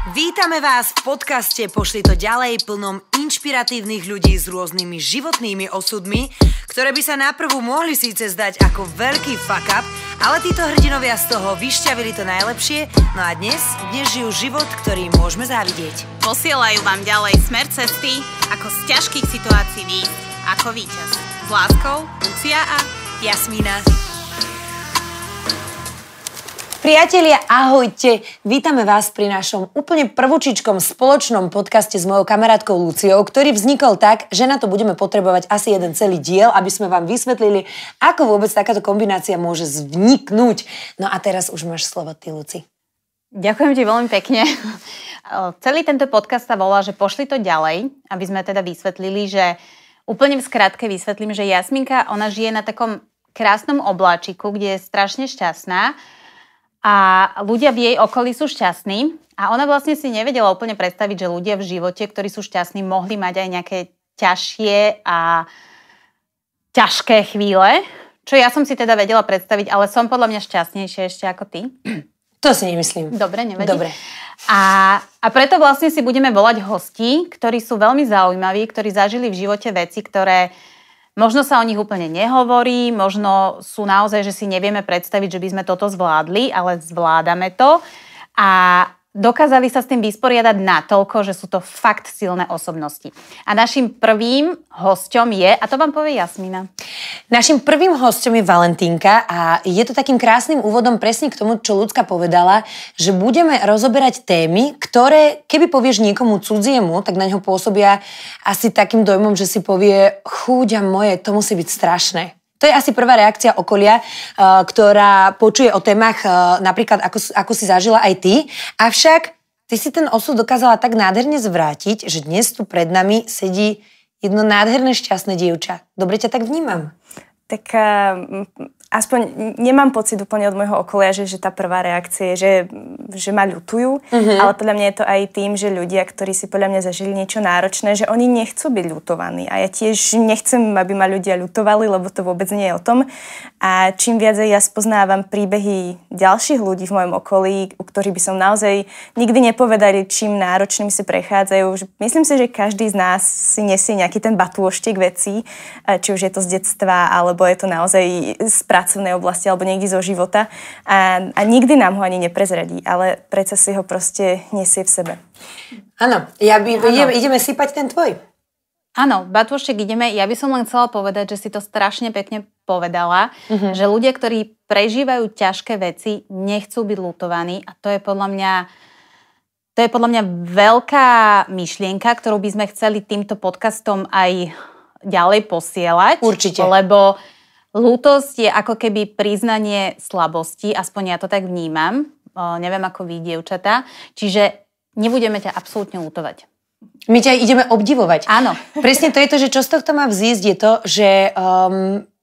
Vítame vás v podcaste Pošli to ďalej, plnom inšpiratívnych ľudí s rôznymi životnými osudmi, ktoré by sa naprvu mohli síce zdať ako veľký fuck up, ale títo hrdinovia z toho vyšťavili to najlepšie, no a dnes žijú život, ktorý môžeme závidieť. Posielajú vám ďalej smer cesty, ako z ťažkých situácií výjsť, ako víťaz. S láskou, Lucia a Jasmína. Priatelia, ahojte! Vítame vás pri našom úplne prvúčičkom spoločnom podcaste s mojou kamarátkou Luciou, ktorý vznikol tak, že na to budeme potrebovať asi jeden celý diel, aby sme vám vysvetlili, ako vôbec takáto kombinácia môže vzniknúť. No a teraz už máš slovo ty, Luci. Ďakujem ti veľmi pekne. Celý tento podcast sa volá, že pošli to ďalej, aby sme teda vysvetlili, že úplne v skratke vysvetlím, že Jasminka, ona žije na takom krásnom obláčiku, kde je strašne šťastná. A ľudia v jej okolí sú šťastní a ona vlastne si nevedela úplne predstaviť, že ľudia v živote, ktorí sú šťastní, mohli mať aj nejaké ťažšie a ťažké chvíle, čo ja som si teda vedela predstaviť, ale som podľa mňa šťastnejšia ešte ako ty. To si nemyslím. Dobre, nevadí. Dobre. A preto vlastne si budeme volať hostí, ktorí sú veľmi zaujímaví, ktorí zažili v živote veci, ktoré možno sa o nich úplne nehovorí, možno sú naozaj, že si nevieme predstaviť, že by sme toto zvládli, ale zvládame to a dokázali sa s tým vysporiadať natoľko, že sú to fakt silné osobnosti. A našim prvým hosťom je, a to vám povie Jasmína. Našim prvým hosťom je Valentínka a je to takým krásnym úvodom presne k tomu, čo Ľudská povedala, že budeme rozoberať témy, ktoré, keby povieš niekomu cudziemu, tak na ňo pôsobia asi takým dojmom, že si povie, chúďa moje, to musí byť strašné. To je asi prvá reakcia okolia, ktorá počuje o témach napríklad, ako si zažila aj ty. Avšak ty si ten osud dokázala tak nádherne zvrátiť, že dnes tu pred nami sedí jedno nádherné šťastné dievča. Dobre ťa tak vnímam? Tak aspoň nemám pocit úplne od môjho okolia, že tá prvá reakcia je, že ma ľutujú, ale podľa mňa je to aj tým, že ľudia, ktorí si podľa mňa zažili niečo náročné, že oni nechcú byť ľutovaní. A ja tiež nechcem, aby ma ľudia ľutovali, lebo to vôbec nie je o tom. A čím viac ja spoznávam príbehy ďalších ľudí v mojom okolí, u ktorých by som naozaj nikdy nepovedali, čím náročným si prechádzajú. Myslím si, že každý z nás si nesie nejaký ten batôštek vecí, či už je to z detstva, alebo je to naozaj z pracovnej oblasti alebo niekde zo života a nikdy nám ho ani neprezradí, ale predsa si ho proste nesie v sebe. Áno, ideme sypať ten tvoj. Áno, batôštek ideme. Ja by som len chcela povedať, že si to strašne pekne povedala, že ľudia, ktorí prežívajú ťažké veci, nechcú byť ľutovaní a to je podľa mňa veľká myšlienka, ktorú by sme chceli týmto podcastom aj ďalej posielať. Určite. Lebo ľútosť je ako keby priznanie slabosti, aspoň ja to tak vnímam. Neviem, ako vy, dievčatá. Čiže nebudeme ťa absolútne ľutovať. My ťa ideme obdivovať. Áno. Presne to je to, že čo z tohto má vzísť, je to, že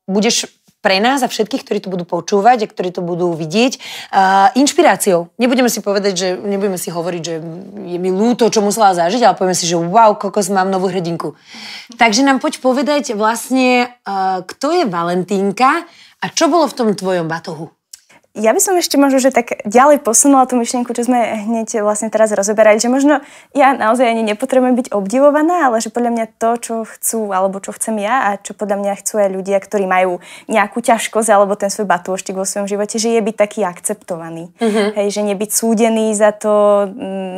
budeš pre nás a všetkých, ktorí to budú počúvať a ktorí to budú vidieť, inšpiráciou. Nebudeme si hovoriť, že je mi ľúto, čo musela zažiť, ale povieme si, že wow, kokos, mám novú hrdinku. Takže nám poď povedať vlastne, kto je Valentínka a čo bolo v tom tvojom batohu? Ja by som ešte možno, že tak ďalej posunula tú myšlienku, čo sme hneď vlastne teraz rozoberali, že možno ja naozaj ani nepotrebujem byť obdivovaná, ale že podľa mňa to, čo chcú, alebo čo chcem ja a čo podľa mňa chcú aj ľudia, ktorí majú nejakú ťažkosť alebo ten svoj batôštik vo svojom živote, že je byť taký akceptovaný. Hej, že nebyť súdený za to,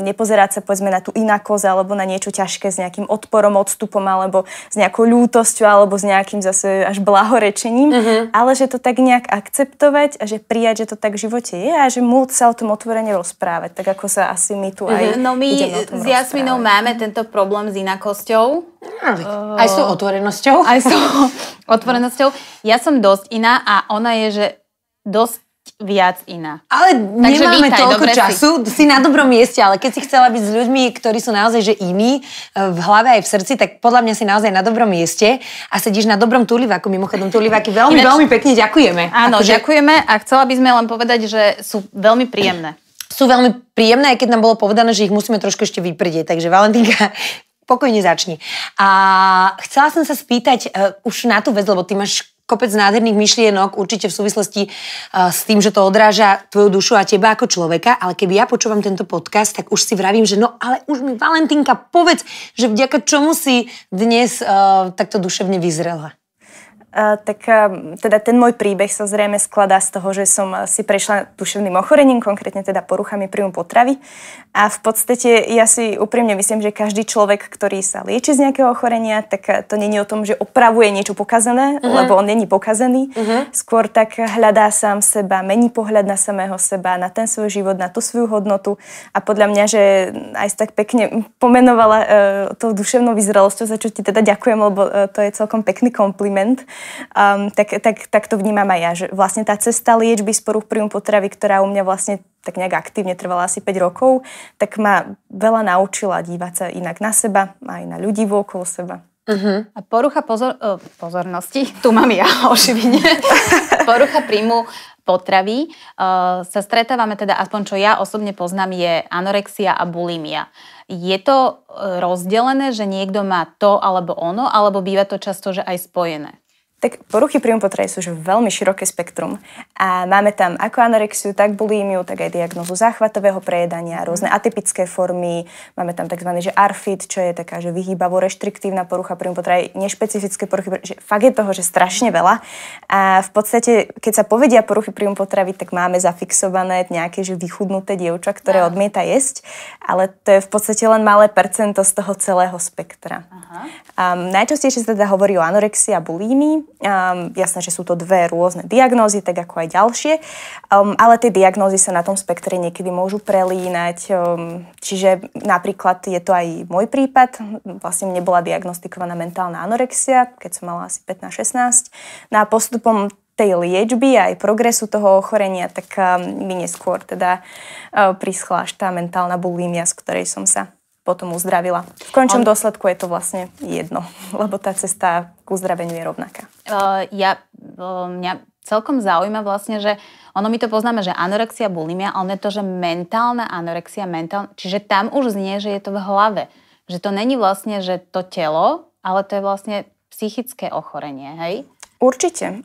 nepozerať sa povedzme na tú inakosť alebo na niečo ťažké s nejakým odporom, odstupom alebo s nejakou ľútosťou alebo s nejakým zase až blahorečením, ale že to tak nejak akceptovať a že prijať, že to tak v živote je a že môcť sa o tom otvorene rozprávať, tak ako sa asi my tu aj No my s Jasminou máme tento problém s inakosťou. Aj s tou otvorenosťou. Aj s tou otvorenosťou. Ja som dosť iná a ona je, že dosť viac iná. Ale nemáme toľko času, si na dobrom mieste, ale keď si chcela byť s ľuďmi, ktorí sú naozaj že iní, v hlave aj v srdci, tak podľa mňa si naozaj na dobrom mieste a sedíš na dobrom tuliváku. Mimochodom, tuliváky veľmi pekne ďakujeme. Áno, ďakujeme a chcela by sme len povedať, že sú veľmi príjemné. Sú veľmi príjemné, aj keď nám bolo povedané, že ich musíme trošku ešte vyprdieť. Takže Valentínka, pokojne začni. A chcela som sa spýtať už na tú vec, lebo ty máš kopec nádherných myšlienok, určite v súvislosti s tým, že to odráža tvoju dušu a teba ako človeka, ale keby ja počúvam tento podcast, tak už si vravím, že no ale už mi Valentínka povedz, že vďaka čomu si dnes takto duševne vyzrela. Teda ten môj príbeh sa zrejme skladá z toho, že som si prešla duševným ochorením, konkrétne teda poruchami príjmu potravy. A v podstate ja si úprimne myslím, že každý človek, ktorý sa lieči z nejakého ochorenia, tak to nie je o tom, že opravuje niečo pokazené, lebo on není pokazený. Skôr tak hľadá sám seba, mení pohľad na samého seba, na ten svoj život, na tú svoju hodnotu. A podľa mňa, že aj tak pekne pomenovala tou duševnou vyzrelosťou, za čo ti teda ďakujem, lebo to je celkom pekný kompliment. Tak to vnímam aj ja, že vlastne tá cesta liečby z porúch príjmu potravy, ktorá u mňa vlastne tak nejak aktívne trvala asi 5 rokov, tak ma veľa naučila dívať sa inak na seba, aj na ľudí okolo seba. A porucha pozornosti, tu mám ja oživine, porucha príjmu potravy, sa stretávame teda, aspoň čo ja osobne poznám, je anorexia a bulimia. Je to rozdelené, že niekto má to alebo ono, alebo býva to často, že aj spojené? Tak poruchy príjmu potravy sú že veľmi široké spektrum a máme tam ako anorexiu, tak bulímiu, tak aj diagnózu záchvatového prejedania, rôzne atypické formy, máme tam tzv. Že ARFID, čo je taká, že vyhýbavo-reštriktívna porucha príjmu potravy, nešpecifické poruchy, že fakt je toho, že strašne veľa. A v podstate, keď sa povedia poruchy príjmu potravy, tak máme zafixované nejaké, že vychudnuté dievča, ktoré odmieta jesť, ale to je v podstate len malé percento z toho celého spektra. Najčastejšie sa teda hovorí o anorexii a bulímii. Jasné, že sú to dve rôzne diagnózy, tak ako aj ďalšie, ale tie diagnózy sa na tom spektre niekedy môžu prelínať, čiže napríklad je to aj môj prípad, vlastne mne bola diagnostikovaná mentálna anorexia, keď som mala asi 15-16, no a postupom tej liečby a aj progresu toho ochorenia, tak mi neskôr teda prischla až tá mentálna bulímia, z ktorej som sa potom uzdravila. V končnom dôsledku je to vlastne jedno, lebo tá cesta k uzdraveniu je rovnaká. Mňa celkom zaujíma vlastne, že ono my to poznáme, že anorexia, bulimia, ale je to, že mentálna anorexia, čiže tam už znie, že je to v hlave. Že to není vlastne, že to telo, ale to je vlastne psychické ochorenie, hej? Určite.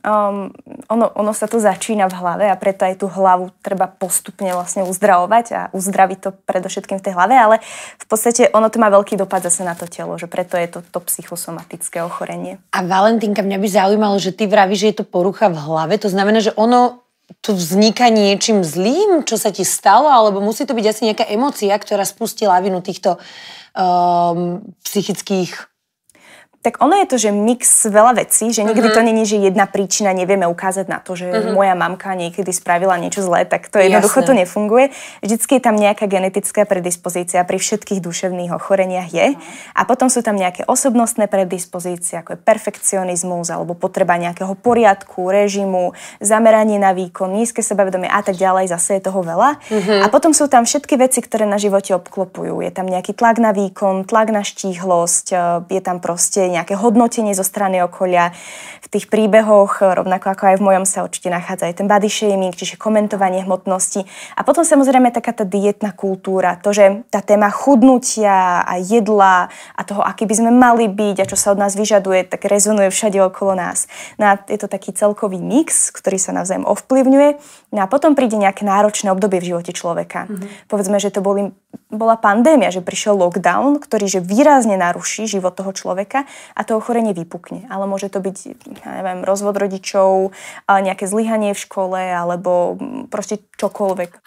Ono sa to začína v hlave a preto aj tú hlavu treba postupne vlastne uzdravovať a uzdraviť to predovšetkým v tej hlave, ale v podstate ono to má veľký dopad zase na to telo, že preto je to psychosomatické ochorenie. A Valentínka, mňa by zaujímalo, že ty vravíš, že je to porucha v hlave, to znamená, že ono tu vzniká niečím zlým, čo sa ti stalo, alebo musí to byť asi nejaká emócia, ktorá spustí lavinu týchto psychických. Tak ono je to, že mix veľa vecí, že nikdy to není, že jedna príčina nevieme ukázať na to, že moja mamka niekedy spravila niečo zlé, tak to jednoducho to nefunguje. Vždycky je tam nejaká genetická predispozícia, pri všetkých duševných ochoreniach je. A potom sú tam nejaké osobnostné predispozície, ako je perfekcionizmus, alebo potreba nejakého poriadku, režimu, zameranie na výkon, nízke sebavedomie a tak ďalej, zase je toho veľa. A potom sú tam všetky veci, ktoré na živote obklopujú. Je tam nejaký tlak na výkon, tlak na štíhlosť, je tam proste nejaké hodnotenie zo strany okolia. V tých príbehoch, rovnako ako aj v mojom, sa určite nachádza aj ten body shaming, čiže komentovanie hmotnosti. A potom samozrejme taká tá dietná kultúra, to, že tá téma chudnutia a jedla a toho, aký by sme mali byť a čo sa od nás vyžaduje, tak rezonuje všade okolo nás. No a je to taký celkový mix, ktorý sa navzájom ovplyvňuje. No a potom príde nejaké náročné obdobie v živote človeka. Povedzme, že to bola pandémia, že prišiel lockdown, ktorý že výrazne naruší život toho človeka a to ochorenie vypukne. Ale môže to byť, ja neviem, rozvod rodičov, nejaké zlyhanie v škole alebo proste čokoľvek.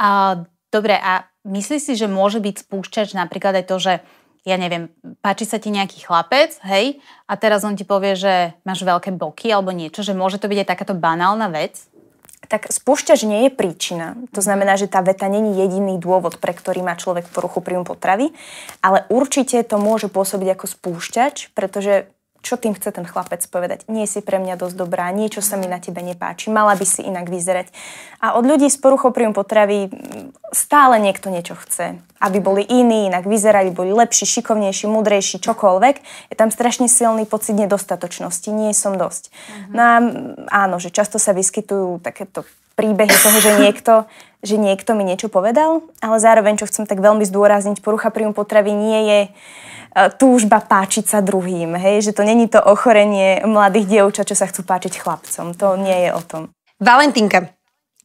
Dobre, a myslíš si, že môže byť spúšťač napríklad aj to, že ja neviem, páči sa ti nejaký chlapec, hej, a teraz on ti povie, že máš veľké boky alebo niečo, že môže to byť aj takáto banálna vec? Tak spúšťač nie je príčina. To znamená, že tá veta není jediný dôvod, pre ktorý má človek poruchu príjmu potravy, ale určite to môže pôsobiť ako spúšťač, pretože čo tým chce ten chlapec povedať? Nie si pre mňa dosť dobrá, niečo sa mi na tebe nepáči, mala by si inak vyzerať. A od ľudí s poruchou príjmu potravy stále niekto niečo chce. Aby boli iní, inak vyzerali, boli lepší, šikovnejší, múdrejší, čokoľvek. Je tam strašne silný pocit nedostatočnosti, nie som dosť. No a áno, že často sa vyskytujú takéto príbehy toho, že niekto mi niečo povedal, ale zároveň, čo chcem tak veľmi zdôrazniť, porucha príjmu potravy nie je túžba páčiť sa druhým, hej? Že to není to ochorenie mladých dievčat, čo sa chcú páčiť chlapcom. To nie je o tom. Valentínka,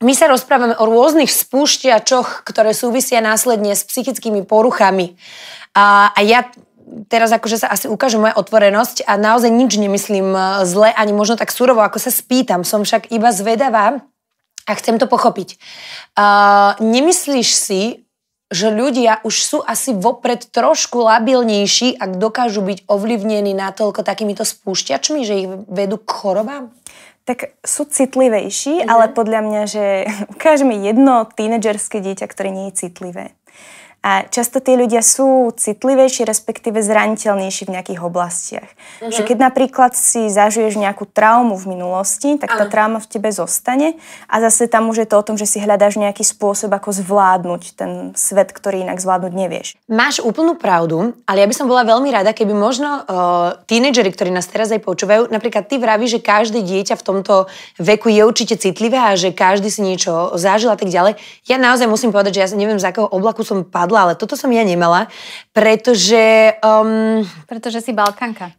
my sa rozprávame o rôznych spúšťačoch, ktoré súvisia následne s psychickými poruchami. A ja teraz akože sa asi ukáže moja otvorenosť a naozaj nič nemyslím zle, ani možno tak surovo, ako sa spýtam. Som však iba zvedavá a chcem to pochopiť. Nemyslíš si, že ľudia už sú asi vopred trošku labilnejší, ak dokážu byť ovlivnení natoľko takýmito spúšťačmi, že ich vedú k chorobám? Tak sú citlivejší, ale podľa mňa, že ukáže mi jedno tínedžerské dieťa, ktoré nie je citlivé. A často tí ľudia sú citlivejší, respektíve zraniteľnejší v nejakých oblastiach. Že keď napríklad si zažiješ nejakú traumu v minulosti, tak tá trauma v tebe zostane a zase tam už je to o tom, že si hľadáš nejaký spôsob, ako zvládnuť ten svet, ktorý inak zvládnuť nevieš. Máš úplnú pravdu, ale ja by som bola veľmi rada, keby možno tínedžeri, ktorí nás teraz aj počúvajú, napríklad ty vravíš, že každé dieťa v tomto veku je určite citlivé a že každý si niečo zažil a tak ďalej. Ja naozaj musím povedať, že ja neviem, z akého oblaku som padla, ale toto som ja nemala, pretože... Pretože si Balkánka.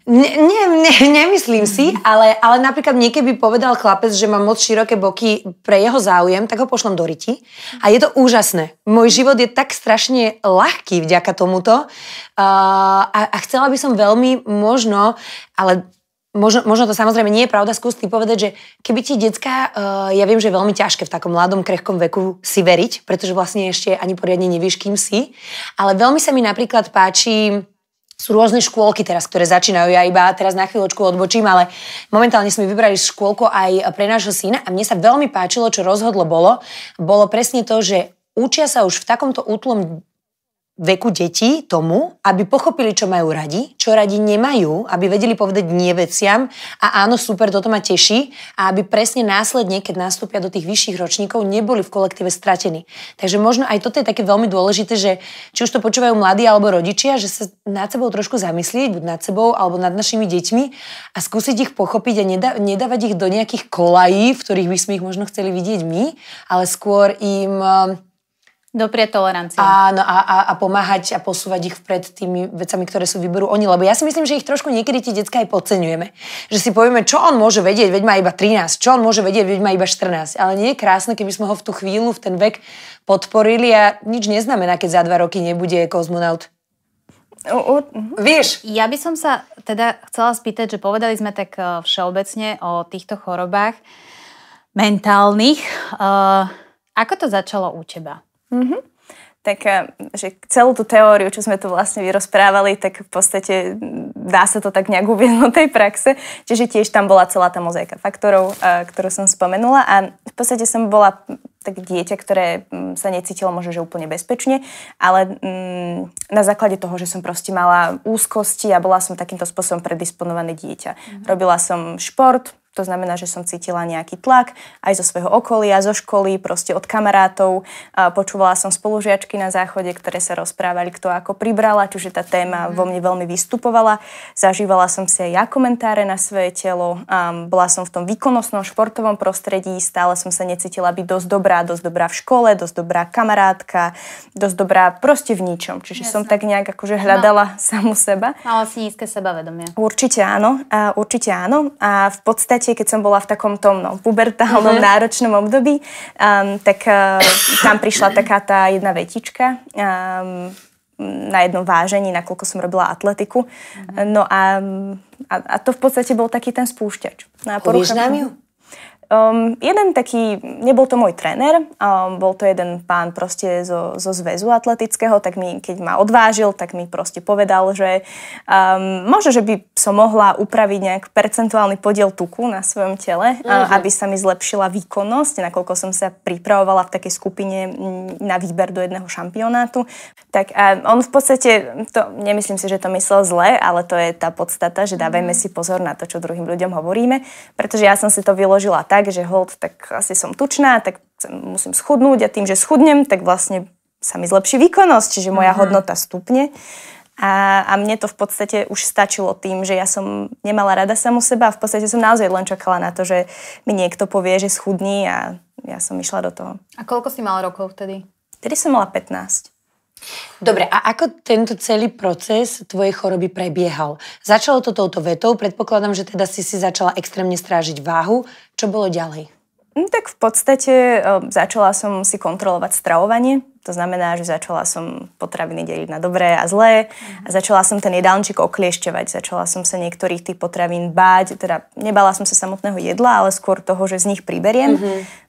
Nemyslím si, ale napríklad niekedy povedal chlapec, že mám moc široké boky pre jeho záujem, tak ho pošlem do riti. A je to úžasné. Môj život je tak strašne ľahký vďaka tomuto. A chcela by som veľmi možno, ale... Možno to samozrejme nie je pravda, skús ty povedať, že keby ti decká, ja viem, že je veľmi ťažké v takom mladom, krehkom veku si veriť, pretože vlastne ešte ani poriadne nevieš, kým si, ale veľmi sa mi napríklad páči, sú rôzne škôlky teraz, ktoré začínajú, ja iba teraz na chvíľočku odbočím, ale momentálne sme vybrali škôlku aj pre nášho syna a mne sa veľmi páčilo, čo rozhodlo bolo presne to, že učia sa už v takomto útlom veku detí tomu, aby pochopili, čo majú radi, čo radi nemajú, aby vedeli povedať nie veciam a áno, super, toto ma teší a aby presne následne, keď nastúpia do tých vyšších ročníkov, neboli v kolektíve stratení. Takže možno aj toto je také veľmi dôležité, že či už to počúvajú mladí alebo rodičia, že sa nad sebou trošku zamyslieť, buď nad sebou alebo nad našimi deťmi a skúsiť ich pochopiť a nedávať ich do nejakých kolají, v ktorých by sme ich možno chceli vidieť my, ale skôr im dopriať toleranciu. Áno, a pomáhať a posúvať ich vpred tými vecami, ktoré sú vyberú oni. Lebo ja si myslím, že ich trošku niekedy tie decká aj podceňujeme. Že si povieme, čo on môže vedieť, veď má iba 13, čo on môže vedieť, veď má iba 14. Ale nie je krásne, keby sme ho v tú chvíľu, v ten vek podporili a nič neznamená, keď za 2 roky nebude kozmonaut. Vieš? Ja by som sa teda chcela spýtať, že povedali sme tak všeobecne o týchto chorobách mentálnych. Ako to začalo u teba? Tak, že celú tú teóriu, čo sme tu vlastne vyrozprávali, tak v podstate dá sa to tak nejak uviesť do tej praxe. Čiže tiež tam bola celá tá mozaika faktorov, ktorú som spomenula a v podstate som bola tak dieťa, ktoré sa necítilo možno, že úplne bezpečne, ale na základe toho, že som proste mala úzkosti a bola som takýmto spôsobom predisponované dieťa. Robila som šport, to znamená, že som cítila nejaký tlak aj zo svojho okolia, zo školy, proste od kamarátov. Počúvala som spolužiačky na záchode, ktoré sa rozprávali, kto ako pribrala, čiže tá téma vo mne veľmi vystupovala. Zažívala som si aj ja komentáre na svoje telo. Bola som v tom výkonnostnom športovom prostredí, stále som sa necítila byť dosť dobrá v škole, dosť dobrá kamarátka, dosť dobrá proste v ničom. Čiže som tak nejak akože hľadala samu seba. Mala si nízke sebavedomie. Určite áno. A v podstate keď som bola v takom tom pubertálnom náročnom období, tak tam prišla taká tá jedna vetička na jednom vážení, nakoľko som robila atletiku. No a to v podstate bol taký ten spúšťač. Povieš nám ju? Jeden taký, nebol to môj tréner, bol to jeden pán proste zo zväzu atletického, tak mi, keď ma odvážil, tak mi proste povedal, že možno, že by som mohla upraviť nejak percentuálny podiel tuku na svojom tele, aby sa mi zlepšila výkonnosť, nakoľko som sa pripravovala v takej skupine na výber do jedného šampionátu. Tak on v podstate, nemyslím si, že to myslel zle, ale to je tá podstata, že dávajme si pozor na to, čo druhým ľuďom hovoríme, pretože ja som si to vyložila tak, že hold, tak asi som tučná, tak musím schudnúť a tým, že schudnem, tak vlastne sa mi zlepší výkonnosť, čiže moja hodnota stupne. A mne to v podstate už stačilo tým, že ja som nemala rada samu seba a v podstate som naozaj len čakala na to, že mi niekto povie, že schudni a ja som išla do toho. A koľko si mala rokov vtedy? Vtedy som mala 15. Dobre, a ako tento celý proces tvojej choroby prebiehal? Začalo to touto vetou, predpokladám, že teda si začala extrémne strážiť váhu. Čo bolo ďalej? Tak v podstate začala som si kontrolovať stravovanie. To znamená, že začala som potraviny deliť na dobré a zlé a začala som ten jedálniček okliešťovať. Začala som sa niektorých tých potravín báť. Teda nebala som sa samotného jedla, ale skôr toho, že z nich priberiem.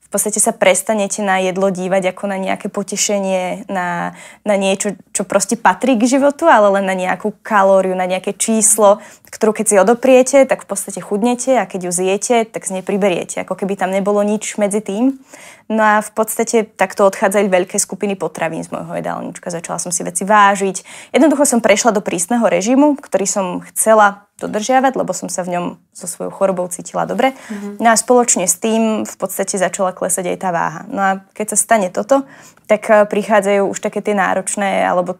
V podstate sa prestanete na jedlo dívať ako na nejaké potešenie, na niečo, čo proste patrí k životu, ale len na nejakú kalóriu, na nejaké číslo, ktorú keď si odopriete, tak v podstate chudnete a keď ju zjete, tak z nej priberiete. Ako keby tam nebolo nič medzi tým. No a v podstate takto odchádzali veľké skupiny potravín z môjho jedálnička. Začala som si veci vážiť. Jednoducho som prešla do prísneho režimu, ktorý som chcela dodržiavať, lebo som sa v ňom so svojou chorobou cítila dobre. No a spoločne s tým v podstate začala klesať aj tá váha. No a keď sa stane toto, tak prichádzajú už také tie náročné alebo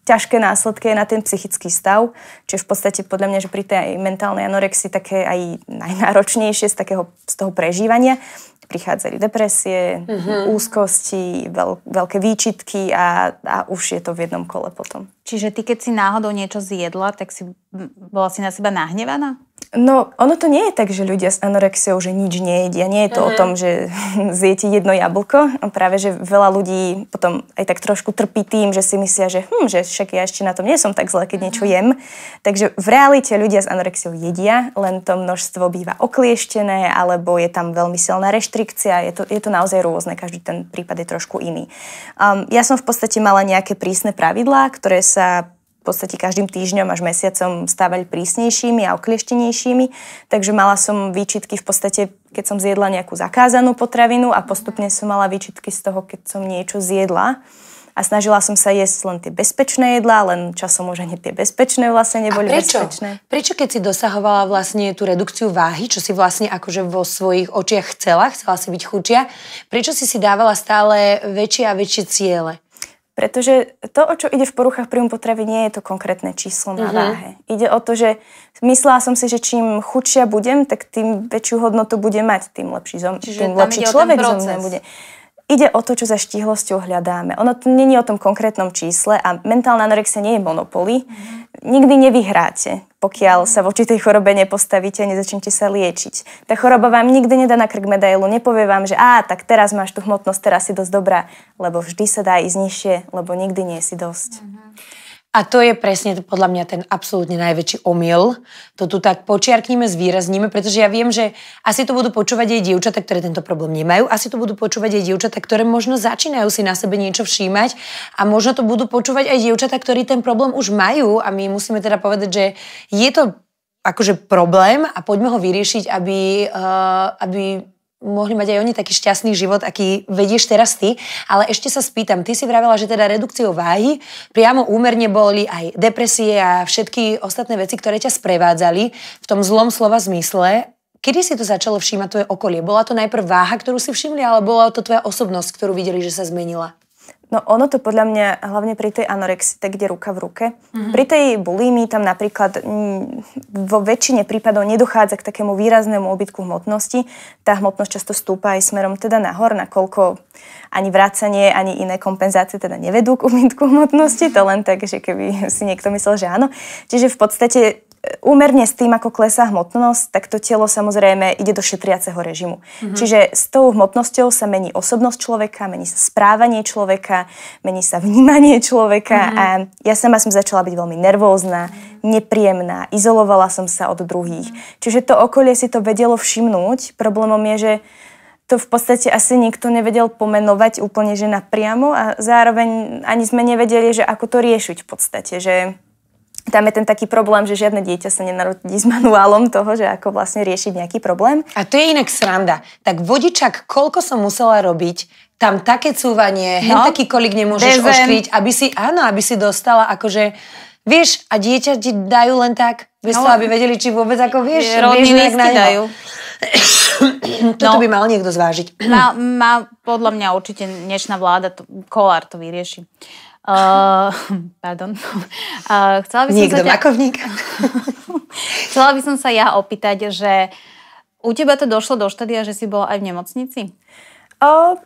ťažké následky na ten psychický stav. Čiže v podstate podľa mňa, že pri tej mentálnej anorexii také aj najnáročnejšie z toho prežívania prichádzali depresie, úzkosti, veľké výčitky a už je to v jednom kole potom. Čiže ty, keď si náhodou niečo zjedla, tak bola si na seba nahnevaná? No, ono to nie je tak, že ľudia s anorexiou, že nič nejedia. Nie je to o tom, že zjete jedno jablko. Práve, že veľa ľudí potom aj tak trošku trpí tým, že si myslia, že však ja ešte na tom nie som tak zle, keď niečo jem. Takže v realite ľudia s anorexiou jedia, len to množstvo býva oklieštené, alebo je tam veľmi silná reštrikcia. Je to naozaj rôzne, každý ten prípad je trošku iný. Ja som v podstate mala nejaké prísne pravidlá, ktoré sa v podstate každým týždňom až mesiacom stávali prísnejšími a oklieštenejšími. Takže mala som výčitky v podstate, keď som zjedla nejakú zakázanú potravinu a postupne som mala výčitky z toho, keď som niečo zjedla. A snažila som sa jesť len tie bezpečné jedlá, len časom už ani tie bezpečné vlastne neboli bezpečné. Prečo keď si dosahovala vlastne tú redukciu váhy, čo si vlastne akože vo svojich očiach chcela si byť chudšia, prečo si dávala stále väčšie a väčšie ciele? Pretože to, o čo ide v poruchách príjmu potravy, nie je to konkrétne číslo na váhe. Ide o to, že myslela som si, že čím chudšia budem, tak tým väčšiu hodnotu bude mať, tým lepší človek zo mňa bude. Ide o to, čo za štíhlosťou hľadáme. Ono to nie je o tom konkrétnom čísle a mentálna anorexia nie je monopoly. Nikdy nevyhráte, pokiaľ sa voči tej chorobe nepostavíte a nezačnete sa liečiť. Tá choroba vám nikdy nedá na krk medailu, nepovie vám, že tak teraz máš tú hmotnosť, teraz si dosť dobrá, lebo vždy sa dá ísť nižšie, lebo nikdy nie si dosť. A to je presne podľa mňa ten absolútne najväčší omyl. To tu tak počiarknime, zvýrazníme, pretože ja viem, že asi to budú počúvať aj dievčatá, ktoré tento problém nemajú. Asi to budú počúvať aj dievčatá, ktoré možno začínajú si na sebe niečo všímať. A možno to budú počúvať aj dievčatá, ktorí ten problém už majú. A my musíme teda povedať, že je to akože problém a poďme ho vyriešiť, aby mohli mať aj oni taký šťastný život, aký vedieš teraz ty. Ale ešte sa spýtam, ty si vravela, že teda redukciou váhy priamo úmerne boli aj depresie a všetky ostatné veci, ktoré ťa sprevádzali v tom zlom slova zmysle. Kedy si to začalo všímať tvoje okolie? Bola to najprv váha, ktorú si všimli, ale bola to tvoja osobnosť, ktorú videli, že sa zmenila? No ono to podľa mňa, hlavne pri tej anorexii, tak ide ruka v ruke. Pri tej bulímii tam napríklad vo väčšine prípadov nedochádza k takému výraznému úbytku hmotnosti. Tá hmotnosť často stúpa aj smerom teda nahor, nakoľko ani vracanie, ani iné kompenzácie teda nevedú k úbytku hmotnosti. To len tak, že keby si niekto myslel, že áno. Čiže v podstate úmerne s tým, ako klesá hmotnosť, tak to telo samozrejme ide do šetriaceho režimu. Čiže s tou hmotnosťou sa mení osobnosť človeka, mení sa správanie človeka, mení sa vnímanie človeka a ja sama som začala byť veľmi nervózna, nepríjemná, izolovala som sa od druhých. Čiže to okolie si to vedelo všimnúť. Problémom je, že to v podstate asi nikto nevedel pomenovať úplne, že napriamo a zároveň ani sme nevedeli, že ako to riešiť v podstate, že tam je ten taký problém, že žiadne dieťa sa nenarodí s manuálom toho, že ako vlastne riešiť nejaký problém. A to je inak sranda. Tak vodičak, koľko som musela robiť, tam také cúvanie, taký kolik nemôžeš oškriť, aby si dostala akože, vieš, a dieťa ti dajú len tak, bez toho, aby vedeli, či vôbec ako vieš, rodný lístky dajú. Toto by mal niekto zvážiť. Má podľa mňa určite dnešná vláda, Kollár to vyrieši. Pardon. Niekto makovník. Chcela by som sa ja opýtať, že u teba to došlo do štádia, že si bola aj v nemocnici?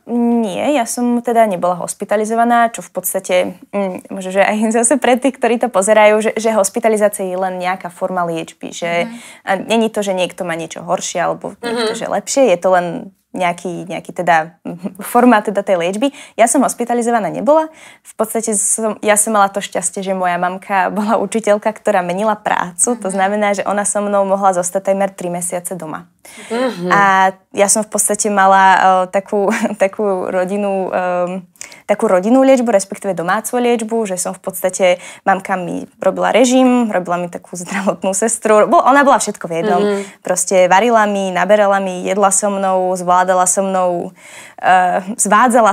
Nie, ja som teda nebola hospitalizovaná, čo v podstate, možno, že aj zase pre tých, ktorí to pozerajú, že hospitalizácia je len nejaká forma liečby, že není to, že niekto má niečo horšie alebo niekto, že lepšie, je to len nejaký teda forma teda tej liečby. Ja som hospitalizovaná nebola. V podstate ja som mala to šťastie, že moja mamka bola učiteľka, ktorá menila prácu. To znamená, že ona so mnou mohla zostať takmer 3 mesiace doma. A ja som v podstate mala takú rodinnú liečbu, respektíve domácu liečbu, že som v podstate, mamka mi robila režim, robila mi takú zdravotnú sestru. Ona bola všetko v jednom. Proste varila mi, naberala mi, jedla so mnou, zvádzala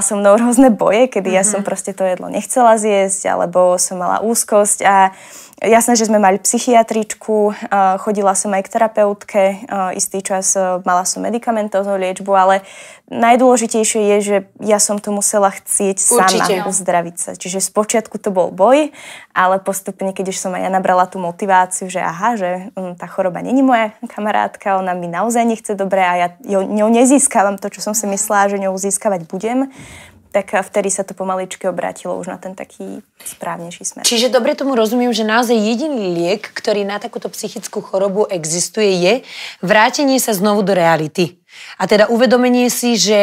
so mnou rôzne boje, kedy ja som proste to jedlo nechcela zjesť, alebo som mala úzkosť a jasné, že sme mali psychiatričku, chodila som aj k terapeutke, istý čas mala som medikamentóznu liečbu, ale najdôležitejšie je, že ja som to musela chcieť sama uzdraviť sa. Čiže spočiatku to bol boj, ale postupne, keď už som aj ja nabrala tú motiváciu, že že tá choroba není moja kamarátka, ona mi naozaj nechce dobre a ja ňou nezískavam to, čo som si myslela, že ňou získavať budem, tak vtedy sa to pomaličky obrátilo už na ten taký správnejší smer. Čiže dobre tomu rozumiem, že naozaj jediný liek, ktorý na takúto psychickú chorobu existuje, je vrátenie sa znovu do reality. A teda uvedomenie si, že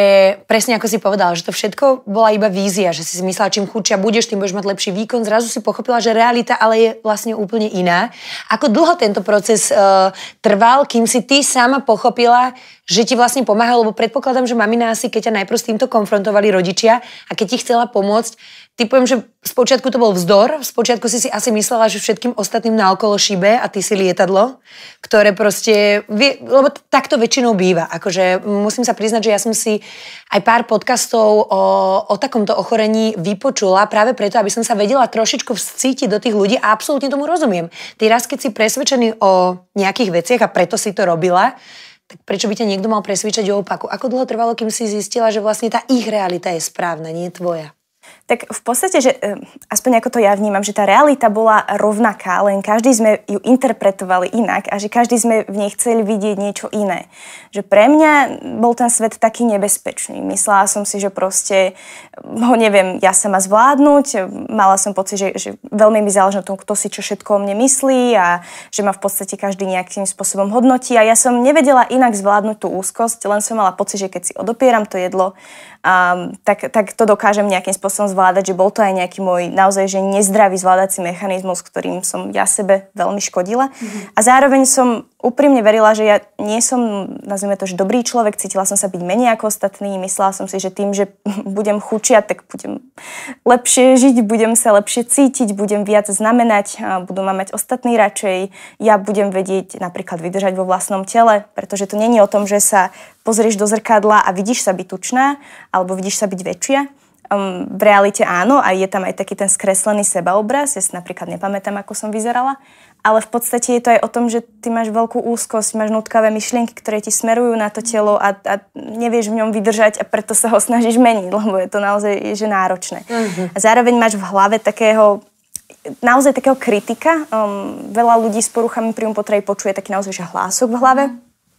presne ako si povedala, že to všetko bola iba vízia, že si myslela, čím chudšia budeš, tým budeš mať lepší výkon. Zrazu si pochopila, že realita ale je vlastne úplne iná. Ako dlho tento proces trval, kým si ty sama pochopila, že ti vlastne pomáha, lebo predpokladám, že mamina asi, keď ťa najprv s týmto konfrontovali rodičia a keď ti chcela pomôcť, ty poviem, že spočiatku to bol vzdor, spočiatku si asi myslela, že všetkým ostatným naokolo šíbe a ty si lietadlo, ktoré proste, lebo takto väčšinou býva. Akože musím sa priznať, že ja som si aj pár podcastov o takomto ochorení vypočula práve preto, aby som sa vedela trošičku vcítiť do tých ľudí a absolútne tomu rozumiem. Ty raz, keď si presvedčený o nejakých veciach a preto si to robila, tak prečo by ťa niekto mal presvedčať o opaku? Ako dlho trvalo, kým si zistila, že vlastne tá ich realita je správna, nie tvoja? Tak v podstate, že aspoň ako to ja vnímam, že tá realita bola rovnaká, len každý sme ju interpretovali inak a že každý sme v nej chceli vidieť niečo iné. Že pre mňa bol ten svet taký nebezpečný. Myslela som si, že proste ho neviem ja sama zvládnuť. Mala som pocit, že veľmi mi záleží na tom, kto si čo všetko o mne myslí a že ma v podstate každý nejakým spôsobom hodnotí. A ja som nevedela inak zvládnuť tú úzkosť, len som mala pocit, že keď si odopieram to jedlo, tak to dokážem nejakým spôsobom zvládať, že bol to aj nejaký môj naozaj že nezdravý zvládací mechanizmus, ktorým som ja sebe veľmi škodila. A zároveň som úprimne verila, že ja nie som, nazvime to, že dobrý človek, cítila som sa byť menej ako ostatní, myslela som si, že tým, že budem chudšia, tak budem lepšie žiť, budem sa lepšie cítiť, budem viac znamenať, budú ma mať ostatní radšej, ja budem vedieť napríklad vydržať vo vlastnom tele, pretože to nie je o tom, že sa pozrieš do zrkadla a vidíš sa byť tučná, alebo vidíš sa byť väčšia. V realite áno, a je tam aj taký ten skreslený sebaobraz, ja si napríklad nepamätám, ako som vyzerala, ale v podstate je to aj o tom, že ty máš veľkú úzkosť, máš nutkavé myšlienky, ktoré ti smerujú na to telo a nevieš v ňom vydržať a preto sa ho snažíš meniť, lebo je to naozaj že náročné. A zároveň máš v hlave naozaj takého kritika. Veľa ľudí s poruchami príjmu potreby počuje taký naozaj že hlások v hlave.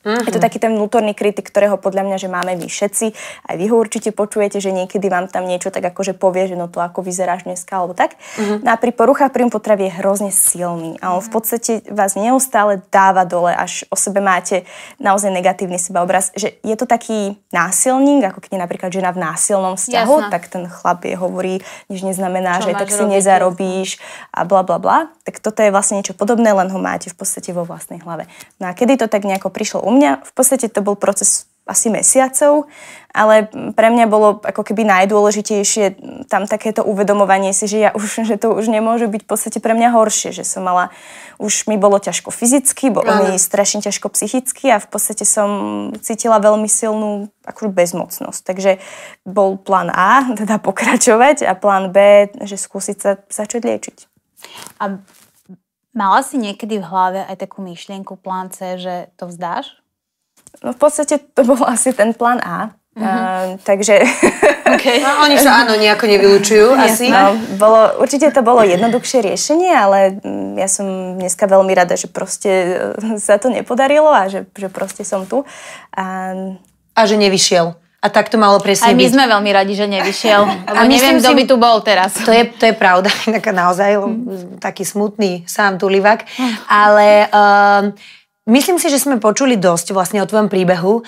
Je to taký ten vnútorný kritik, ktorého podľa mňa, že máme my všetci. Aj vy ho určite počujete, že niekedy vám tam niečo tak akože povie, že no to ako vyzeráš dneska, alebo tak. No a pri poruchách príjmu potravy je hrozne silný. A on v podstate vás neustále dáva dole, až o sebe máte naozaj negatívny sebaobraz. Že je to taký násilník, ako keď je napríklad žena v násilnom vzťahu, tak ten chlap jej hovorí, nič neznamená, že tak si nezarobíš a bla bla bla. Tak toto je vlastne niečo podobné, len ho máte v podstate vo vlastnej hlave. No a kedy to tak nejako prišlo u mňa, v podstate to bol proces asi mesiacov, ale pre mňa bolo ako keby najdôležitejšie tam takéto uvedomovanie si, že to už nemôže byť v podstate pre mňa horšie, že som mala, už mi bolo ťažko fyzicky, bolo mi strašne ťažko psychicky a v podstate som cítila veľmi silnú akože bezmocnosť. Takže bol plán A, teda pokračovať a plán B, že skúsiť sa začať liečiť. A mala si niekedy v hlave aj takú myšlienku plán C, že to vzdáš? No v podstate to bol asi ten plán A. Takže... Okay. No, oni sa áno nejako nevylučujú asi. No, určite to bolo jednoduchšie riešenie, ale ja som dneska veľmi rada, že proste sa to nepodarilo a že proste som tu. A že nevyšiel. A tak to malo presne byť. Aj my byť. sme veľmi radi, že nevyšiel. Lebo neviem, kto si, by tu bol teraz. To je pravda. Naozaj taký smutný sám tulivak. Ale myslím si, že sme počuli dosť vlastne o tvojom príbehu.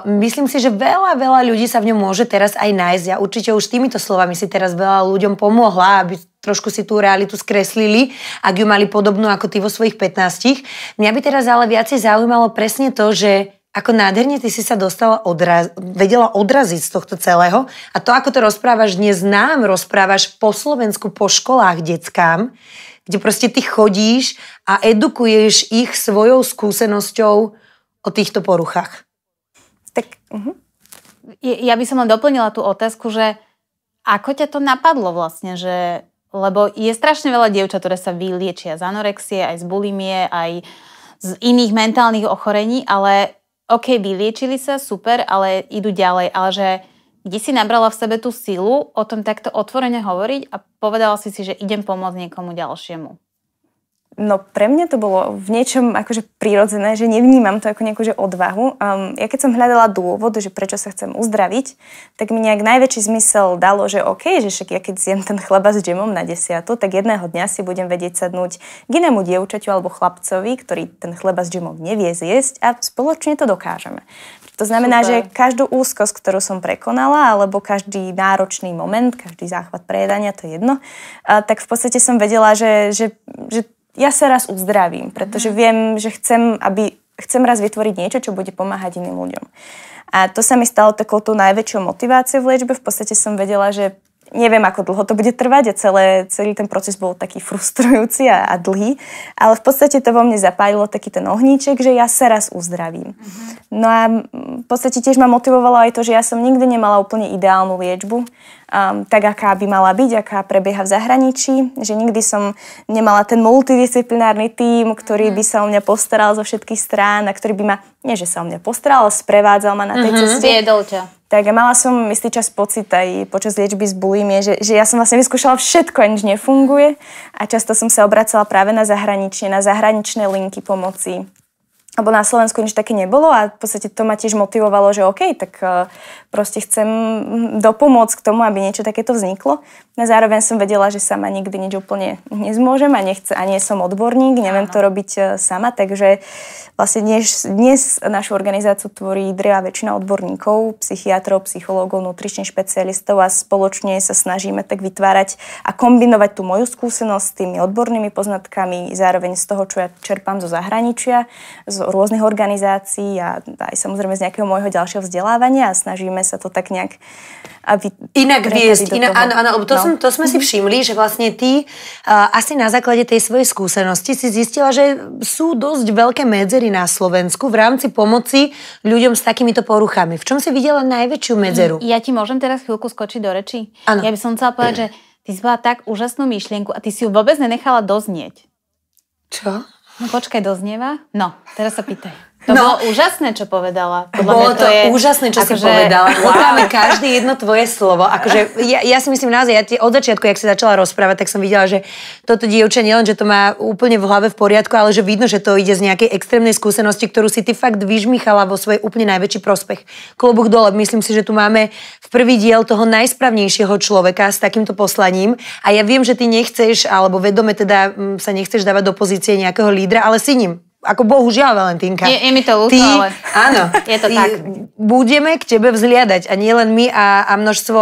Myslím si, že veľa ľudí sa v ňom môže teraz aj nájsť. Ja určite už týmito slovami si teraz veľa ľuďom pomohla, aby trošku si tú realitu skreslili, ak ju mali podobnú ako ty vo svojich 15. Mňa by teraz ale viacej zaujímalo presne to, že ako nádherne ty si sa vedela odraziť z tohto celého. A to, ako to rozprávaš dnes nám, rozprávaš po Slovensku, po školách deckám, kde proste ty chodíš a edukuješ ich svojou skúsenosťou o týchto poruchách. Tak, Ja by som len doplnila tú otázku, že ako ťa to napadlo vlastne, že lebo je strašne veľa dievčat, ktoré sa vyliečia z anorexie, aj z bulimie, aj z iných mentálnych ochorení, ale vyliečili sa, super, ale idú ďalej. Ale že kde si nabrala v sebe tú silu o tom takto otvorene hovoriť a povedala si, že idem pomôcť niekomu ďalšiemu? No pre mňa to bolo v niečom akože prirodzené, že nevnímam to ako nejakú odvahu. Ja keď som hľadala dôvod, že prečo sa chcem uzdraviť, tak mi nejak najväčší zmysel dalo, že že však ja keď zjem ten chleba s džemom na 10, tak jedného dňa si budem vedieť sadnúť k inému dievčaťu alebo chlapcovi, ktorý ten chleba s džemom nevie zjesť a spoločne to dokážeme. To znamená, že každú úzkosť, ktorú som prekonala, alebo každý náročný moment, každý záchvat prejedania, to je jedno, tak v podstate som vedela, že ja sa raz uzdravím, pretože viem, že chcem raz vytvoriť niečo, čo bude pomáhať iným ľuďom. A to sa mi stalo takou tú najväčšou motiváciou v liečbe. V podstate som vedela, že neviem, ako dlho to bude trvať a celý ten proces bol taký frustrujúci a dlhý, ale v podstate to vo mne zapálilo taký ten ohníček, že ja sa raz uzdravím. No a v podstate tiež ma motivovalo aj to, že ja som nikdy nemala úplne ideálnu liečbu, tak aká by mala byť, aká prebieha v zahraničí, že nikdy som nemala ten multidisciplinárny tím, ktorý by sa o mňa postaral zo všetkých strán a ktorý by ma, nie že sa o mňa postaral, ale sprevádzal ma na tej ceste. Viedol ťa. Tak a mala som istý čas pocit aj počas liečby z bulimie, že ja som vlastne vyskúšala všetko a nič nefunguje a často som sa obracala práve na zahraničné linky pomoci. Lebo na Slovensku nič také nebolo a v podstate to ma tiež motivovalo, že tak proste chcem dopomôcť k tomu, aby niečo takéto vzniklo. A zároveň som vedela, že sama nikdy nič úplne nezmôžem a nie som odborník, neviem to robiť sama, takže vlastne dnes našu organizáciu tvorí drvivá väčšina odborníkov, psychiatrov, psychológov, nutričných špecialistov a spoločne sa snažíme tak vytvárať a kombinovať tú moju skúsenosť s tými odbornými poznatkami, zároveň z toho, čo ja čerpám zo zahraničia, z rôznych organizácií a aj samozrejme z nejakého môjho ďalšieho vzdelávania a snažíme sa to tak nejak inak viesť. Áno, lebo to sme si všimli, že vlastne ty asi na základe tej svojej skúsenosti si zistila, že sú dosť veľké medzery na Slovensku v rámci pomoci ľuďom s takýmito poruchami. V čom si videla najväčšiu medzeru? Ja ti môžem teraz chvíľku skočiť do rečí? Áno. Ja by som chcela povedať, že ty si bola tak úžasnú myšlienku a ty si ju vôbec nenechala doznieť. Čo? No počkaj, doznieva? No, teraz sa pýtaj. To bolo úžasné, čo povedala. Bolo to úžasné, čo si povedala. Potráme každé jedno tvoje slovo. Akože, ja si myslím naozaj, od začiatku, jak si začala rozprávať, tak som videla, že toto dievča nielen, že to má úplne v hlave v poriadku, ale že vidno, že to ide z nejakej extrémnej skúsenosti, ktorú si ty fakt vyžmichala vo svoj úplne najväčší prospech. Klobúk dole, myslím si, že tu máme v prvý diel toho najsprávnejšieho človeka s takýmto poslaním. A ja viem, že ty nechceš, alebo vedome teda sa nechceš dávať do pozície nejakého lídra, ale si ním. Ako bohužiaľ, Valentínka. Je mi to ľúto, ale áno, je to tak. Budeme k tebe vzliadať a nie len my a množstvo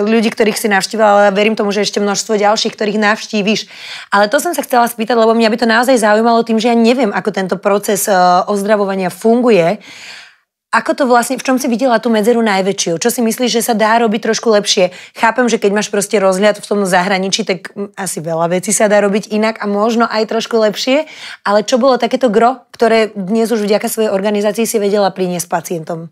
ľudí, ktorých si navštívila, ale verím tomu, že ešte množstvo ďalších, ktorých navštíviš. Ale to som sa chcela spýtať, lebo mňa by to naozaj zaujímalo tým, že ja neviem, ako tento proces ozdravovania funguje. Ako to vlastne, v čom si videla tú medzeru najväčšiu? Čo si myslíš, že sa dá robiť trošku lepšie? Chápem, že keď máš proste rozhľad v tom zahraničí, tak asi veľa vecí sa dá robiť inak a možno aj trošku lepšie, ale čo bolo takéto gro, ktoré dnes už vďaka svojej organizácii si vedela priniesť pacientom?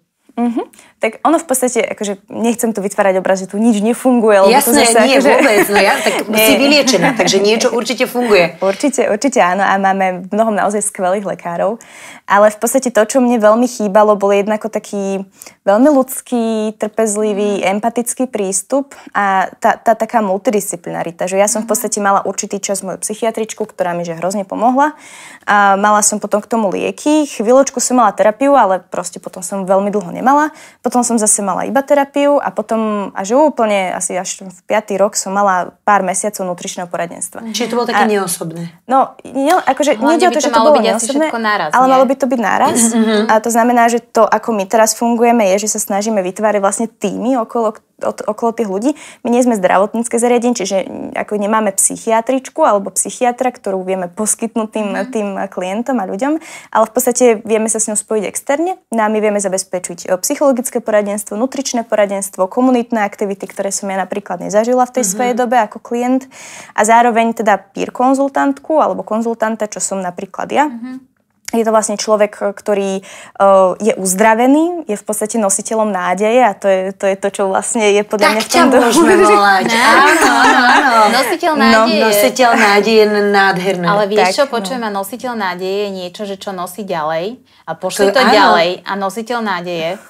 Tak ono v podstate, akože nechcem tu vytvárať obraz, že tu nič nefunguje. Jasné, zase, nie akože... vôbec, no ja tak si vyliečená, takže niečo určite funguje. Určite áno a máme mnohom naozaj skvelých lekárov, ale v podstate to, čo mne veľmi chýbalo, bol jednako taký veľmi ľudský, trpezlivý, empatický prístup a tá taká multidisciplinarita, že ja som v podstate mala určitý čas moju psychiatričku, ktorá mi že hrozne pomohla a mala som potom k tomu lieky, chvíľočku som mala terapiu, ale proste potom som veľmi dlho nemala, potom som zase mala iba terapiu a potom až úplne asi až v 5. rok som mala pár mesiacov nutričného poradenstva. Čiže to bolo také neosobné. No, akože nejde o to, že to bolo neosobné, ale malo by to byť naraz. A to znamená, že to, ako my teraz fungujeme, je, že sa snažíme vytvárať vlastne týmy okolo tých ľudí. My nie sme zdravotnícke zariadenie, čiže ako nemáme psychiatričku alebo psychiatra, ktorú vieme poskytnúť tým klientom a ľuďom, ale v podstate vieme sa s ňou spojiť externe. No a my vieme zabezpečiť psychologické poradenstvo, nutričné poradenstvo, komunitné aktivity, ktoré som ja napríklad nezažila v tej svojej dobe ako klient a zároveň teda peer konzultantku alebo konzultanta, čo som napríklad ja. Je to vlastne človek, ktorý je uzdravený, je v podstate nositeľom nádeje a to je to, čo vlastne je podľa mňa v tom Tak ťa môžeme volať. Áno. Nositeľ nádeje. Nositeľ nádeje je nádherné. Ale vieš čo, počujem, a nositeľ nádeje je niečo, že čo nosí ďalej a pošli to ďalej a nositeľ nádeje.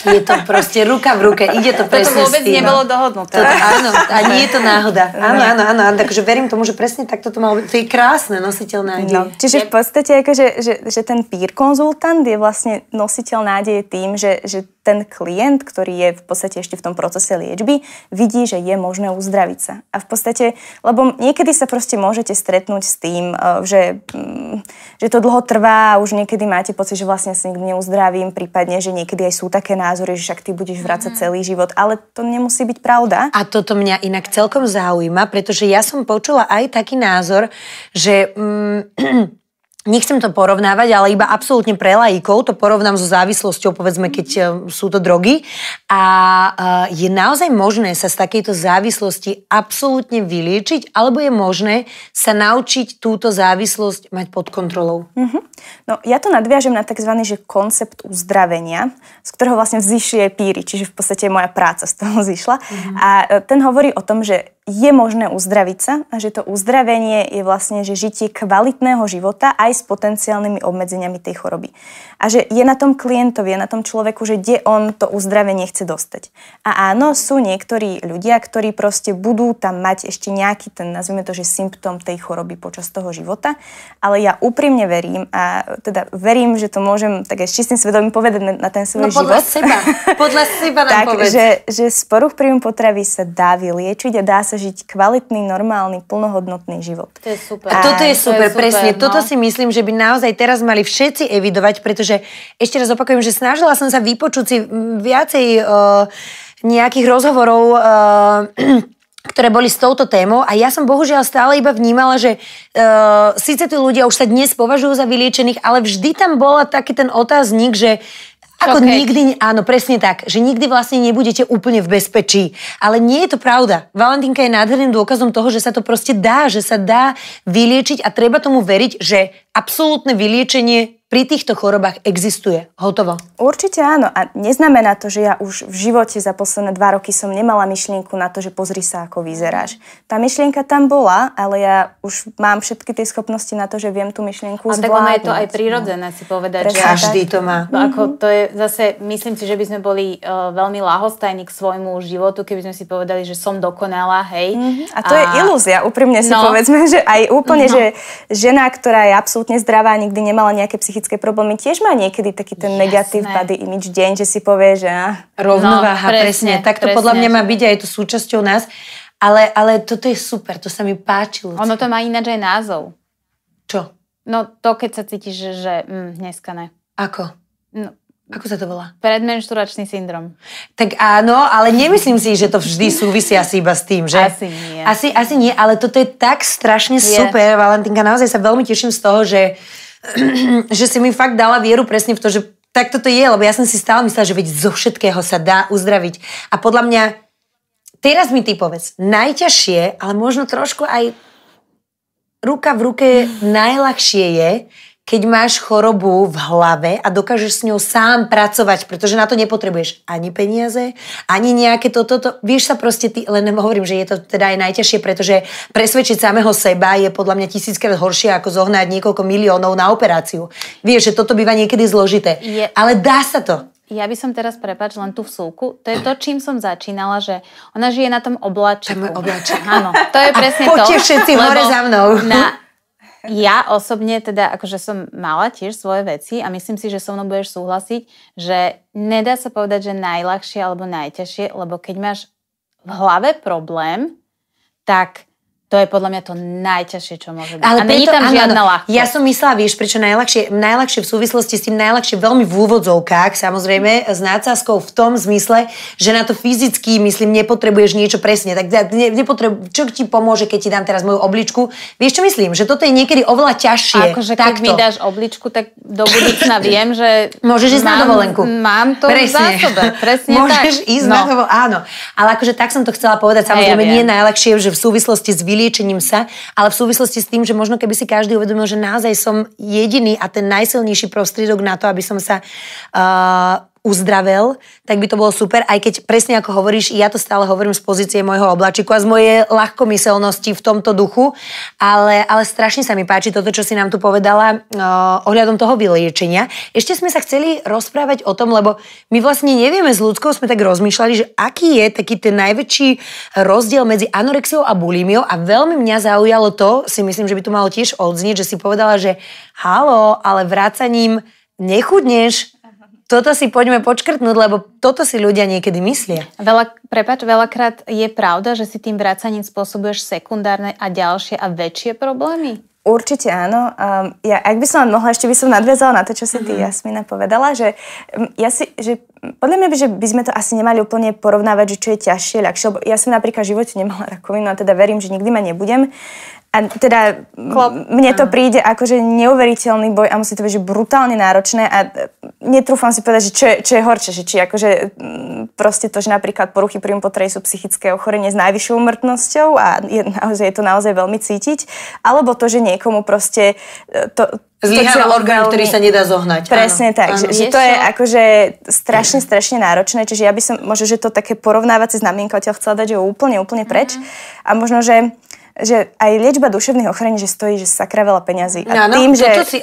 Je to proste ruka v ruke, ide to presne to vôbec nebolo dohodnuté. Áno, a nie je to náhoda. Áno. Takže verím tomu, že presne takto to malo byť. To je krásne, nositeľ nádeje. No, čiže v podstate akože, že ten peer konzultant je vlastne nositeľ nádeje tým, že ten klient, ktorý je v podstate ešte v tom procese liečby, vidí, že je možné uzdraviť sa. A v podstate, lebo niekedy sa proste môžete stretnúť s tým, že to dlho trvá a už niekedy máte pocit, že vlastne sa nikdy neuzdravím, prípadne, že niekedy aj sú také názory, že však ty budeš vrácať celý život, ale to nemusí byť pravda. A toto mňa inak celkom zaujíma, pretože ja som počula aj taký názor, že nechcem to porovnávať, ale iba absolútne pre laikov to porovnám so závislosťou, povedzme, keď sú to drogy. A je naozaj možné sa z takejto závislosti absolútne vyliečiť, alebo je možné sa naučiť túto závislosť mať pod kontrolou? No, ja to nadviažem na takzvaný koncept uzdravenia, z ktorého vlastne vzýšli aj píry, čiže v podstate moja práca z toho zišla. A ten hovorí o tom, že je možné uzdraviť sa a že to uzdravenie je vlastne, že žitie kvalitného života aj s potenciálnymi obmedzeniami tej choroby. A že je na tom klientovi, je na tom človeku, že kde on to uzdravenie chce dostať. A áno, sú niektorí ľudia, ktorí proste budú tam mať ešte nejaký ten, nazvime to, že symptóm tej choroby počas toho života, ale ja úprimne verím a teda verím, že to môžem tak aj s čistým svedomím povedať na ten svoj život. Podľa seba nám povedz. že z poruch príjmu potravy sa dá vyliečiť a dá sa žiť kvalitný, normálny, plnohodnotný život. To je super. A toto je super, presne. No. Toto si myslím, že by naozaj teraz mali všetci evidovať, pretože ešte raz opakujem, že snažila som sa vypočuť si viacej nejakých rozhovorov, ktoré boli s touto témou a ja som bohužiaľ stále iba vnímala, že síce tí ľudia už sa dnes považujú za vyliečených, ale vždy tam bola taký ten otáznik, že ako nikdy, áno, presne tak, že nikdy vlastne nebudete úplne v bezpečí. Ale nie je to pravda. Valentínka je nádherným dôkazom toho, že sa to proste dá, že sa dá vyliečiť a treba tomu veriť, že absolútne vyliečenie pri týchto chorobách existuje. Hotovo. Určite áno. A neznamená to, že ja už v živote za posledné 2 roky som nemala myšlienku na to, že pozri sa, ako vyzeráš. Tá myšlienka tam bola, ale ja už mám všetky tie schopnosti na to, že viem tú myšlienku zvládnuť. A tak ono je to aj prirodzené si povedať, že každý to má. Ako to je zase, myslím si, že by sme boli veľmi ľahostajní k svojmu životu, keby sme si povedali, že som dokonalá, hej. A to je ilúzia, úprimne si povedzme, že aj úplne, že žena, ktorá je absolútne zdravá, nikdy nemala nejaké psychické problémy, tiež má niekedy taký ten negatív body image deň, že si povie, že rovnováha, presne. Tak to podľa mňa má byť aj to súčasťou nás. Ale toto je super, to sa mi páčilo. Ono to má ináč aj názov. Čo? No to, keď sa cítiš, že dneska ne. Ako? No, ako sa to volá? Predmenšturačný syndrom. Tak áno, ale nemyslím si, že to vždy súvisí asi iba s tým, že? Asi nie. Asi nie, ale toto je tak strašne super, Valentínka. Naozaj sa veľmi teším z toho, že si mi fakt dala vieru presne v to, že tak toto je, lebo ja som si stále myslela, že veď zo všetkého sa dá uzdraviť. A podľa mňa, teraz mi ty povedz, najťažšie, ale možno trošku aj ruka v ruke najľahšie je, keď máš chorobu v hlave a dokážeš s ňou sám pracovať, pretože na to nepotrebuješ ani peniaze, ani nejaké toto. Vieš sa proste, len hovorím, že je to teda aj najťažšie, pretože presvedčiť samého seba je podľa mňa 1000-krát horšie, ako zohnať niekoľko miliónov na operáciu. Vieš, že toto býva niekedy zložité. Ale dá sa to. Ja by som teraz, prepáč, len tú vsúku. To je to, čím som začínala, že ona žije na tom obláčiku. To je môj obláčik. Áno, to je presne to. Poďte všetci hore za mnou. Ja osobne teda, akože som mala tiež svoje veci a myslím si, že so mnou budeš súhlasiť, že nedá sa povedať, že najľahšie alebo najťažšie, lebo keď máš v hlave problém, tak to je podľa mňa to najťažšie, čo môže byť. Ale a není tam žiadna ľahkosť. Ja som myslela, vieš, prečo najľahšie v súvislosti s tým veľmi v úvodzovkách, samozrejme, s nádsázkou v tom zmysle, že na to fyzicky, myslím, nepotrebuješ niečo presne. Tak čo ti pomôže, keď ti dám teraz moju obličku? Vieš, čo myslím? Že toto je niekedy oveľa ťažšie. Akože keď mi dáš obličku, tak do budúcna viem, že môžeš ísť na dovolenku. Mám to v zásobe. Presne môžeš ísť na dovolenku, áno. Ale akože tak som to chcela povedať, samozrejme, nie je najľahšie, že v súvislosti s liečením sa, ale v súvislosti s tým, že možno keby si každý uvedomil, že naozaj som jediný a ten najsilnejší prostriedok na to, aby som sa uzdravel, tak by to bolo super, aj keď presne ako hovoríš, ja to stále hovorím z pozície môjho obláčiku a z mojej ľahkomyselnosti v tomto duchu, ale strašne sa mi páči toto, čo si nám tu povedala ohľadom toho vyliečenia. Ešte sme sa chceli rozprávať o tom, lebo my vlastne nevieme, s ľudskou sme tak rozmýšľali, že aký je taký ten najväčší rozdiel medzi anorexiou a bulimiou a veľmi mňa zaujalo to, si myslím, že by tu malo tiež odznieť, že si povedala, že halo, ale vrácaním nechudneš. Toto si poďme počkrtnúť, lebo toto si ľudia niekedy myslia. Veľakrát je pravda, že si tým vracaním spôsobuješ sekundárne a ďalšie a väčšie problémy? Určite áno. Ja, ak by som mohla, ešte by som nadviazala na to, čo si ty, Jasmina, povedala, že podľa mňa by sme to asi nemali úplne porovnávať, že čo je ťažšie, ľahšie, lebo ja som napríklad v živote nemala rakovinu a teda verím, že nikdy ma nebudem. A teda mne to príde ako, že neuveriteľný boj a musí to byť že brutálne náročné a netrúfam si povedať, že čo je horšie, že či akože proste to, že napríklad poruchy príjmu potravy sú psychické ochorenie s najvyššou úmrtnosťou a je to naozaj veľmi cítiť, alebo to, že niekomu proste zlyhal orgán, ktorý sa nedá zohnať. Presne tak, áno. Že to je akože strašne náročné, čiže ja by som možno, že to také porovnávacie znamienko odtiaľ chcela dať, že úplne preč a možno, že aj liečba duševných ochorení, že stojí, že sakra veľa peňazí. A tým,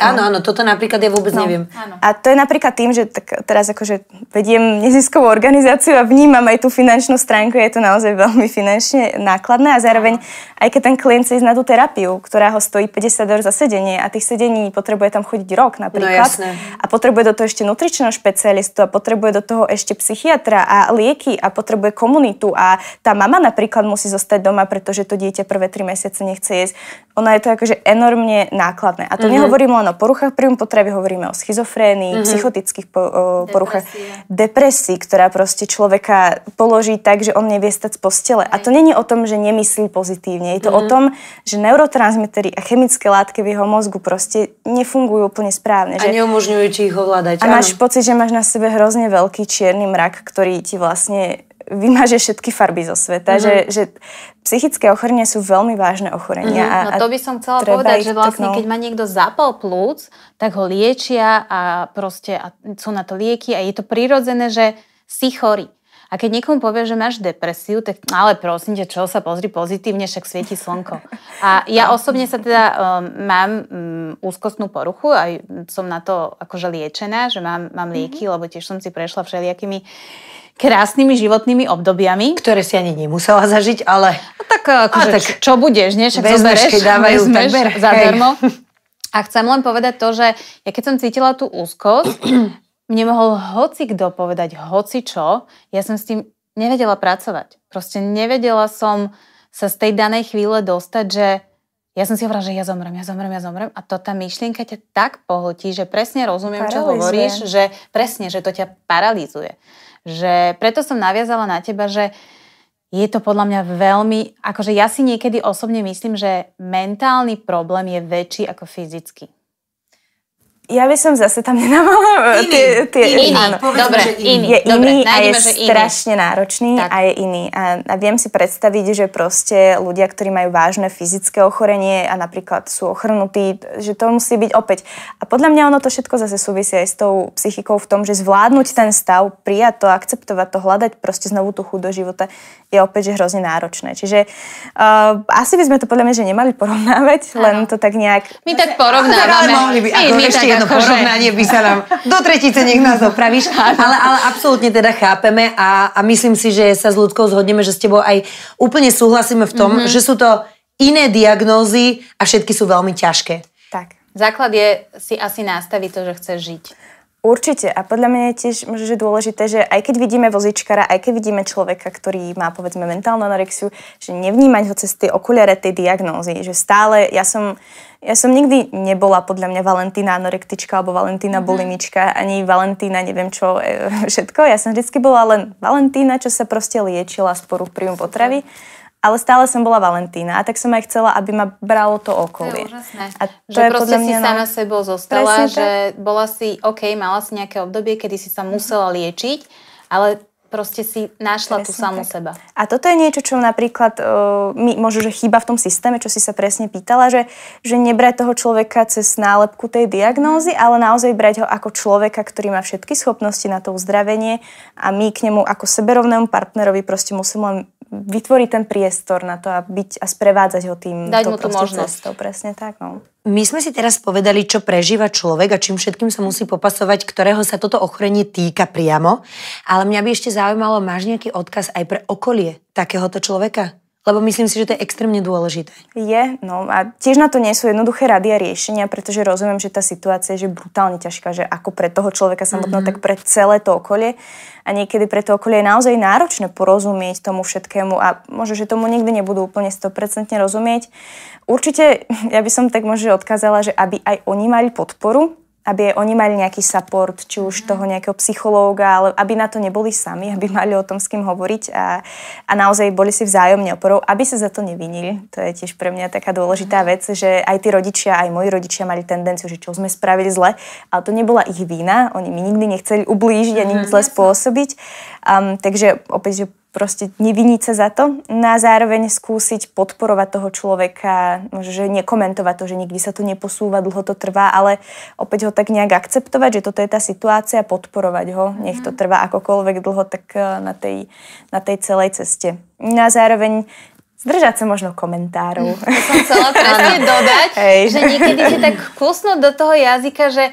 áno, toto napríklad ja vôbec neviem. Áno. A to je napríklad tým, že tak teraz akože vediem neziskovú organizáciu a vnímam aj tú finančnú stránku, je to naozaj veľmi finančne nákladné a zároveň aj keď ten klient chce ísť na tú terapiu, ktorá ho stojí 50 € za sedenie a tých sedení potrebuje tam chodiť rok napríklad a potrebuje do toho ešte nutričného špecialistu a potrebuje do toho ešte psychiatra a lieky a potrebuje komunitu a tá mama napríklad musí zostať doma, pretože to dieťa prvé 3 mesiace nechce jesť. Ono je to akože enormne nákladné. A to nehovoríme len o poruchách príjmu potravy, hovoríme o schizofrénii, psychotických poruchách, depresii, ktorá proste človeka položí tak, že on nevie stať z postele. A to nie je o tom, že nemyslí pozitívne. Je to o tom, že neurotransmitery a chemické látky v jeho mozgu proste nefungujú úplne správne. A neumožňujú ti ich ovládať. A máš pocit, že máš na sebe hrozne veľký čierny mrak, ktorý ti vlastne vymaže všetky farby zo sveta, že psychické ochorenia sú veľmi vážne ochorenia. No to by som chcela povedať, že vlastne keď má niekto zápal plúc, tak ho liečia a proste sú na to lieky a je to prirodzené, že si chorý. A keď niekomu povie, že máš depresiu, tak ale prosím ťa, čo sa pozri pozitívne, však svieti slnko. A ja osobne sa teda mám úzkostnú poruchu, aj som na to akože liečená, že mám lieky, lebo tiež som si prešla všelijakými krásnymi životnými obdobiami. Ktoré si ani nemusela zažiť, ale... No tak akože, čo budeš, nie? Však vezmeš, keď dávajú, tak ber. Zadarmo. A chcem len povedať to, že ja keď som cítila tú úzkosť, mne mohol hocikto povedať hocičo, ja som s tým nevedela pracovať. Proste nevedela som sa z tej danej chvíle dostať, že ja som si hovorila, že ja zomrem. A to tá myšlienka ťa tak pohltí, že presne rozumiem, čo hovoríš, že presne, že to ťa paralizuje. Že preto som naviazala na teba, že je to podľa mňa veľmi, akože ja si niekedy osobne myslím, že mentálny problém je väčší ako fyzický. Ja by som zase tam nedávala Iný. Áno. Dobre, iný. Je Dobre, iný a je nájdeme, že iný. strašne náročný Tak. a je iný. A viem si predstaviť, že proste ľudia, ktorí majú vážne fyzické ochorenie a napríklad sú ochrnutí, že to musí byť opäť. A podľa mňa ono to všetko zase súvisí aj s tou psychikou v tom, že zvládnuť ten stav, prijať to, akceptovať to, hľadať proste znovu tú chuť do života je opäť že hrozne náročné. Čiže asi by sme to podľa mňa že nemali porovnávať, len to tak nejak... My tak porovnávame. Ale mohli by, ako ešte jedno porovnanie by sa nám do tretice, nech nás opravíš. Ale absolútne teda chápeme a myslím si, že sa s ľudskou zhodneme, že s tebou aj úplne súhlasíme v tom, že sú to iné diagnózy a všetky sú veľmi ťažké. Tak. Základ je si asi nastaviť to, že chceš žiť. Určite. A podľa mňa je tiež možno, že dôležité, že aj keď vidíme vozičkara, aj keď vidíme človeka, ktorý má povedzme mentálnu anorexiu, že nevnímať ho cez tie okuliare tej diagnózy. Že stále, ja som nikdy nebola podľa mňa Valentína anorektička alebo Valentína bulimička, ani Valentína neviem čo všetko. Ja som vždycky bola len Valentína, čo sa proste liečila z poruch príjmu potravy. Ale stále som bola Valentína a tak som aj chcela, aby ma bralo to okolie. To je úžasné. A to že je proste si mňa, sama sebou zostala, presne že bola si, mala si nejaké obdobie, kedy si sa musela liečiť, ale proste si našla tú samú seba. A toto je niečo, čo napríklad mi možno, že chýba v tom systéme, čo si sa presne pýtala, že nebrať toho človeka cez nálepku tej diagnózy, ale naozaj brať ho ako človeka, ktorý má všetky schopnosti na to uzdravenie a my k nemu ako seberovnému partnerovi proste musíme len vytvoriť ten priestor na to a byť a sprevádzať ho tým dať mu tú možnosť. Cestou. Presne tak, no. My sme si teraz povedali, čo prežíva človek a čím všetkým sa musí popasovať, ktorého sa toto ochorenie týka priamo. Ale mňa by ešte zaujímalo, máš nejaký odkaz aj pre okolie takéhoto človeka? Lebo myslím si, že to je extrémne dôležité. Je, no a tiež na to nie sú jednoduché rady a riešenia, pretože rozumiem, že tá situácia je že brutálne ťažká, že ako pre toho človeka samotného, tak pre celé to okolie. A niekedy pre to okolie je naozaj náročné porozumieť tomu všetkému a možno, že tomu nikdy nebudú úplne 100% rozumieť. Určite, ja by som tak možno odkázala, že aby aj oni mali podporu, aby aj oni mali nejaký support, či už toho nejakého psychológa, ale aby na to neboli sami, aby mali o tom s kým hovoriť a naozaj boli si vzájomne oporou, aby sa za to nevinili. To je tiež pre mňa taká dôležitá vec, že aj tí rodičia, aj moji rodičia mali tendenciu, že čo sme spravili zle, ale to nebola ich vina, oni mi nikdy nechceli ublížiť a nikdy zle spôsobiť. Takže opäť, že proste neviniť sa za to a zároveň skúsiť podporovať toho človeka, že nekomentovať to, že nikdy sa to neposúva, dlho to trvá, ale opäť ho tak nejak akceptovať, že toto je tá situácia, podporovať ho, nech to trvá akokoľvek dlho, tak na tej celej ceste. A zároveň zdržať sa možno komentárov. To som chcela presne dodať, že niekedy si tak kúsnúť do toho jazyka, že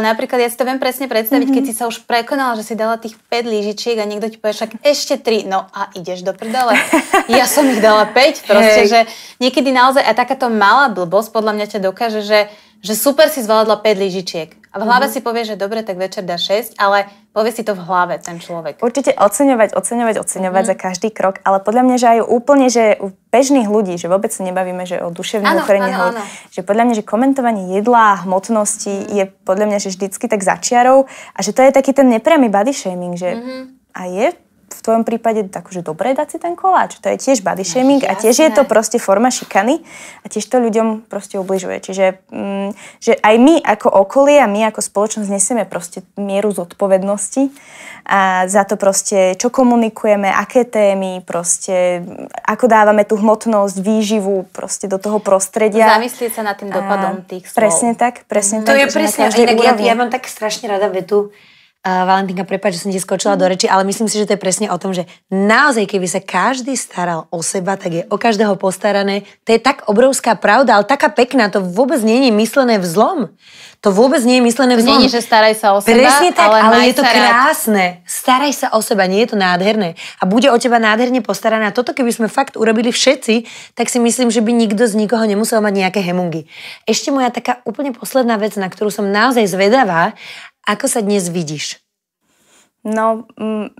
napríklad ja si to viem presne predstaviť, keď si sa už prekonala, že si dala tých 5 lyžičiek a niekto ti povie však ešte 3, no a ideš do prdele. Ja som ich dala 5, proste, že niekedy naozaj a takáto malá blbosť podľa mňa ťa dokáže, že super si zvládla 5 lyžičiek. A v hlave si povie, že dobre, tak večer dá 6, ale povie si to v hlave ten človek. Určite oceňovať za každý krok, ale podľa mňa, že aj úplne, že u bežných ľudí, že vôbec sa nebavíme, že o duševných ochoreniach, že podľa mňa, že komentovanie jedla, hmotnosti je podľa mňa, že vždycky tak začiarov a že to je taký ten nepriamy body shaming, že a je v tvojom prípade akože dobre dať si ten koláč. To je tiež body shaming a tiež je to proste forma šikany a tiež to ľuďom proste ubližuje. Čiže že aj my ako okolie a my ako spoločnosť nesieme proste mieru zodpovednosti a za to proste, čo komunikujeme, aké témy, proste ako dávame tú hmotnosť, výživu proste do toho prostredia. Zamyslieť sa nad tým dopadom tých slov. Presne tak. To je presne. Ja mám tak strašne rada vetu, Valentínka, prepáč, že som ti skočila do reči, ale myslím si, že to je presne o tom, že naozaj, keby sa každý staral o seba, tak je o každého postarané. To je tak obrovská pravda, ale taká pekná, to vôbec nie je myslené v zlom. To vôbec nie je myslené v zlom. Nie je, že staraj sa o seba, presne tak, ale je to rád. krásne. Staraj sa o seba, nie je to nádherné. A bude o teba nádherne postarané. A toto, keby sme fakt urobili všetci, tak si myslím, že by nikto z nikoho nemusel mať nejaké hemungy. Ešte moja taká úplne posledná vec, na ktorú som naozaj zvedavá. Ako sa dnes vidíš? No,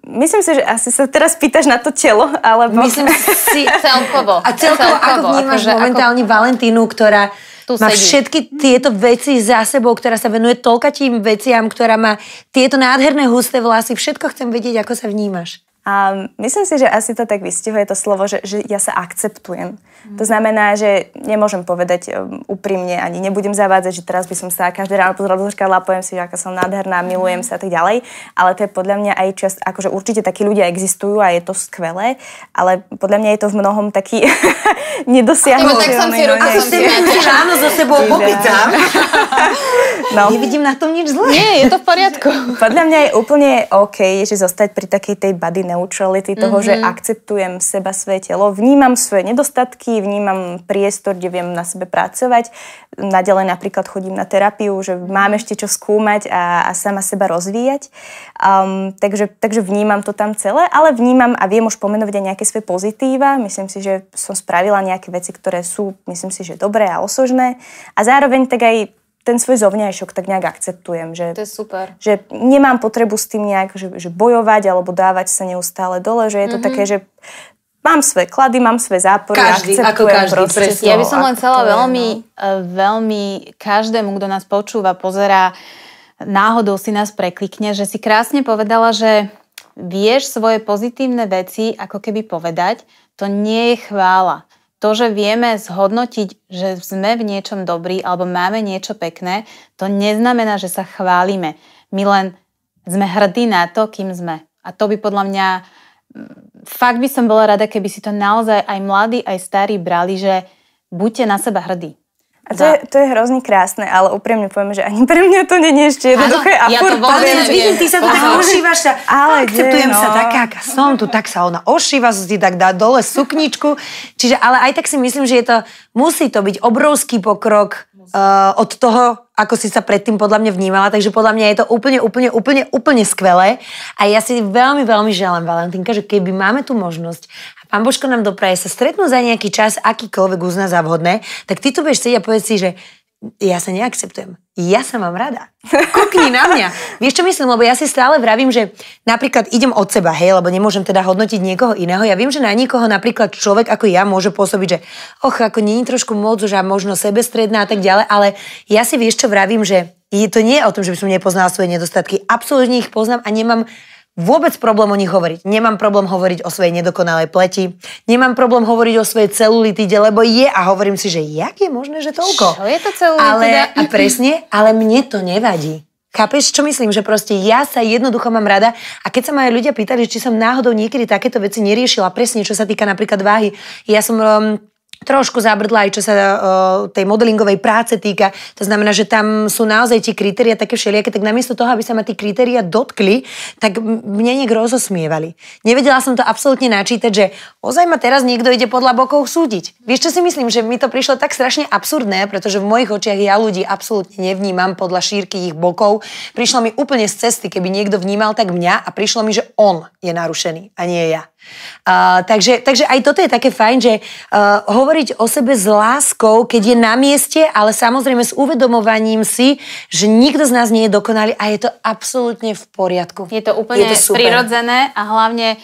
myslím si, že asi sa teraz pýtaš na to telo, ale myslím si celkovo. A celkovo ako vnímaš momentálne Valentínu, ktorá má všetky tieto veci za sebou, ktorá sa venuje toľkatým veciam, ktorá má tieto nádherné husté vlasy. Všetko chcem vedieť, ako sa vnímaš. A myslím si, že asi to tak vystihuje to slovo, že ja sa akceptujem. To znamená, že nemôžem povedať úprimne, ani nebudem zavádzať, že teraz by som sa každé ráno pozrela do zrkadla a poviem si, že aká som nádherná, milujem sa a tak ďalej. Ale to je podľa mňa aj čas, akože určite takí ľudia existujú a je to skvelé, ale podľa mňa je to v mnohom taký nedosiahnutelný. Tak som si ruku ráno so sebou popýtam. No. Nevidím na tom nič zlé. Nie, je to v poriadku. Podľa mňa je úplne OK, že zostať pri takej tej body neutrality, toho, že akceptujem seba, svoje telo, vnímam svoje nedostatky, vnímam priestor, kde viem na sebe pracovať. Naďalej napríklad chodím na terapiu, že mám ešte čo skúmať a sama seba rozvíjať. Takže vnímam to tam celé, ale vnímam a viem už pomenovať aj nejaké svoje pozitíva. Myslím si, že som spravila nejaké veci, ktoré sú, myslím si, že dobré a osožné. A zároveň tak aj ten svoj zovňajšok tak nejak akceptujem. Že, to je super. Že nemám potrebu s tým nejak že bojovať alebo dávať sa neustále dole, že je to také, že mám svoje klady, mám svoje zápory, akceptujem proste. Ja by som len chcela veľmi každému, kto nás počúva, pozerá, náhodou si nás preklikne, že si krásne povedala, že vieš svoje pozitívne veci ako keby povedať, to nie je chvála. To, že vieme zhodnotiť, že sme v niečom dobrí alebo máme niečo pekné, to neznamená, že sa chválime. My len sme hrdí na to, kým sme. A to by podľa mňa, fakt by som bola rada, keby si to naozaj aj mladí, aj starí brali, že buďte na seba hrdí. A to je hrozne krásne, ale úprimne poviem, že ani pre mňa to nie je ešte jednoduché. Ja to vôbec vidím, ty sa tu tak ošívaš sa. Ale akceptujem sa taká, aká som tu, tak sa ona ošíva, si tak dá dole sukničku. Čiže, ale aj tak si myslím, že musí to byť obrovský pokrok od toho, ako si sa predtým podľa mňa vnímala, takže podľa mňa je to úplne skvelé. A ja si veľmi, veľmi želám, Valentínka, že keby máme tú možnosť a Pán Božko nám dopraje sa stretnú za nejaký čas, akýkoľvek uzná za vhodné, tak ty tu budeš sedieť a povedz si, že ja sa neakceptujem. Ja sa mám rada. Kukni na mňa. Vieš, čo myslím? Lebo ja si stále vravím, že napríklad idem od seba, hej, lebo nemôžem teda hodnotiť niekoho iného. Ja viem, že na niekoho napríklad človek ako ja môže pôsobiť, že ako nie je trošku moc, že možno sebestredná a tak ďalej, ale ja si vieš, čo vravím, že to nie je o tom, že by som nepoznala svoje nedostatky. Absolútne ich poznám a nemám vôbec problém o nich hovoriť. Nemám problém hovoriť o svojej nedokonalej pleti. Nemám problém hovoriť o svojej celulitíde, lebo je a hovorím si, že jak je možné, že toľko? Čo je to celulitída? A presne, ale mne to nevadí. Chápeš, čo myslím? Že proste ja sa jednoducho mám rada a keď sa ma aj ľudia pýtali, či som náhodou niekedy takéto veci neriešila, presne čo sa týka napríklad váhy. Ja som trošku zabrdla aj čo sa tej modelingovej práce týka. To znamená, že tam sú naozaj tie kritériá také všelijaké, tak namiesto toho, aby sa ma tie kritériá dotkli, tak mne niekto rozosmievali. Nevedela som to absolútne načítať, že ozaj ma teraz niekto ide podľa bokov súdiť. Vieš, čo si myslím? Že mi to prišlo tak strašne absurdné, pretože v mojich očiach ja ľudí absolútne nevnímam podľa šírky ich bokov. Prišlo mi úplne z cesty, keby niekto vnímal tak mňa a prišlo mi, že on je narušený a nie ja. Takže aj toto je také fajn, že hovoriť o sebe s láskou, keď je na mieste, ale samozrejme s uvedomovaním si, že nikto z nás nie je dokonalý a je to absolútne v poriadku. Je to úplne prirodzené a hlavne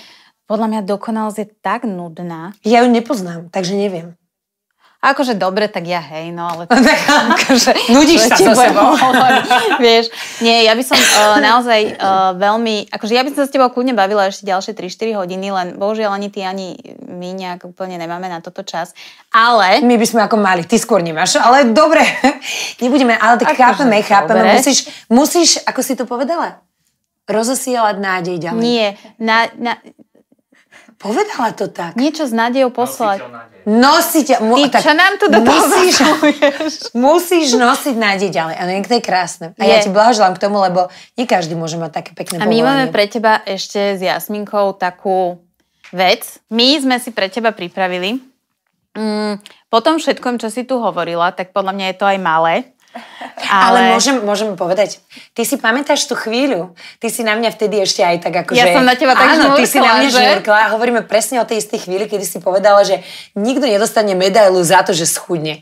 podľa mňa dokonalosť je tak nudná. Ja ju nepoznám, takže neviem. Akože dobre, tak ja hej, no ale... akože, nudíš sa so sebou. Vieš, nie, ja by som naozaj veľmi... Akože ja by som sa s tebou kľudne bavila ešte ďalšie 3-4 hodiny, len bohužiaľ ani ty, ani my nejak úplne nemáme na toto čas. Ale... My by sme ako mali, ty skôr nemáš, ale dobre. Nebudeme, ale tak chápeme. Musíš, ako si to povedala? Rozosielať nádej ďalej. Nie, povedala to tak. Niečo s nádejou poslať. Nosiť. Ty, čo nám tu musíš nosiť nádej ďalej. A to je krásne. A ja ti blahoželám k tomu, lebo nie každý môže mať také pekné povolanie. A my máme pre teba ešte s Jasminkou takú vec. My sme si pre teba pripravili. Po tom všetkom, čo si tu hovorila, tak podľa mňa je to aj malé. Ale môžem povedať, ty si pamätáš tú chvíľu? Ty si na mňa vtedy ešte aj tak akože... Ja som na teba tak žmurkla, ty si na mňa žmurkla a hovoríme presne o tej istej chvíli, kedy si povedala, že nikto nedostane medailu za to, že schudne.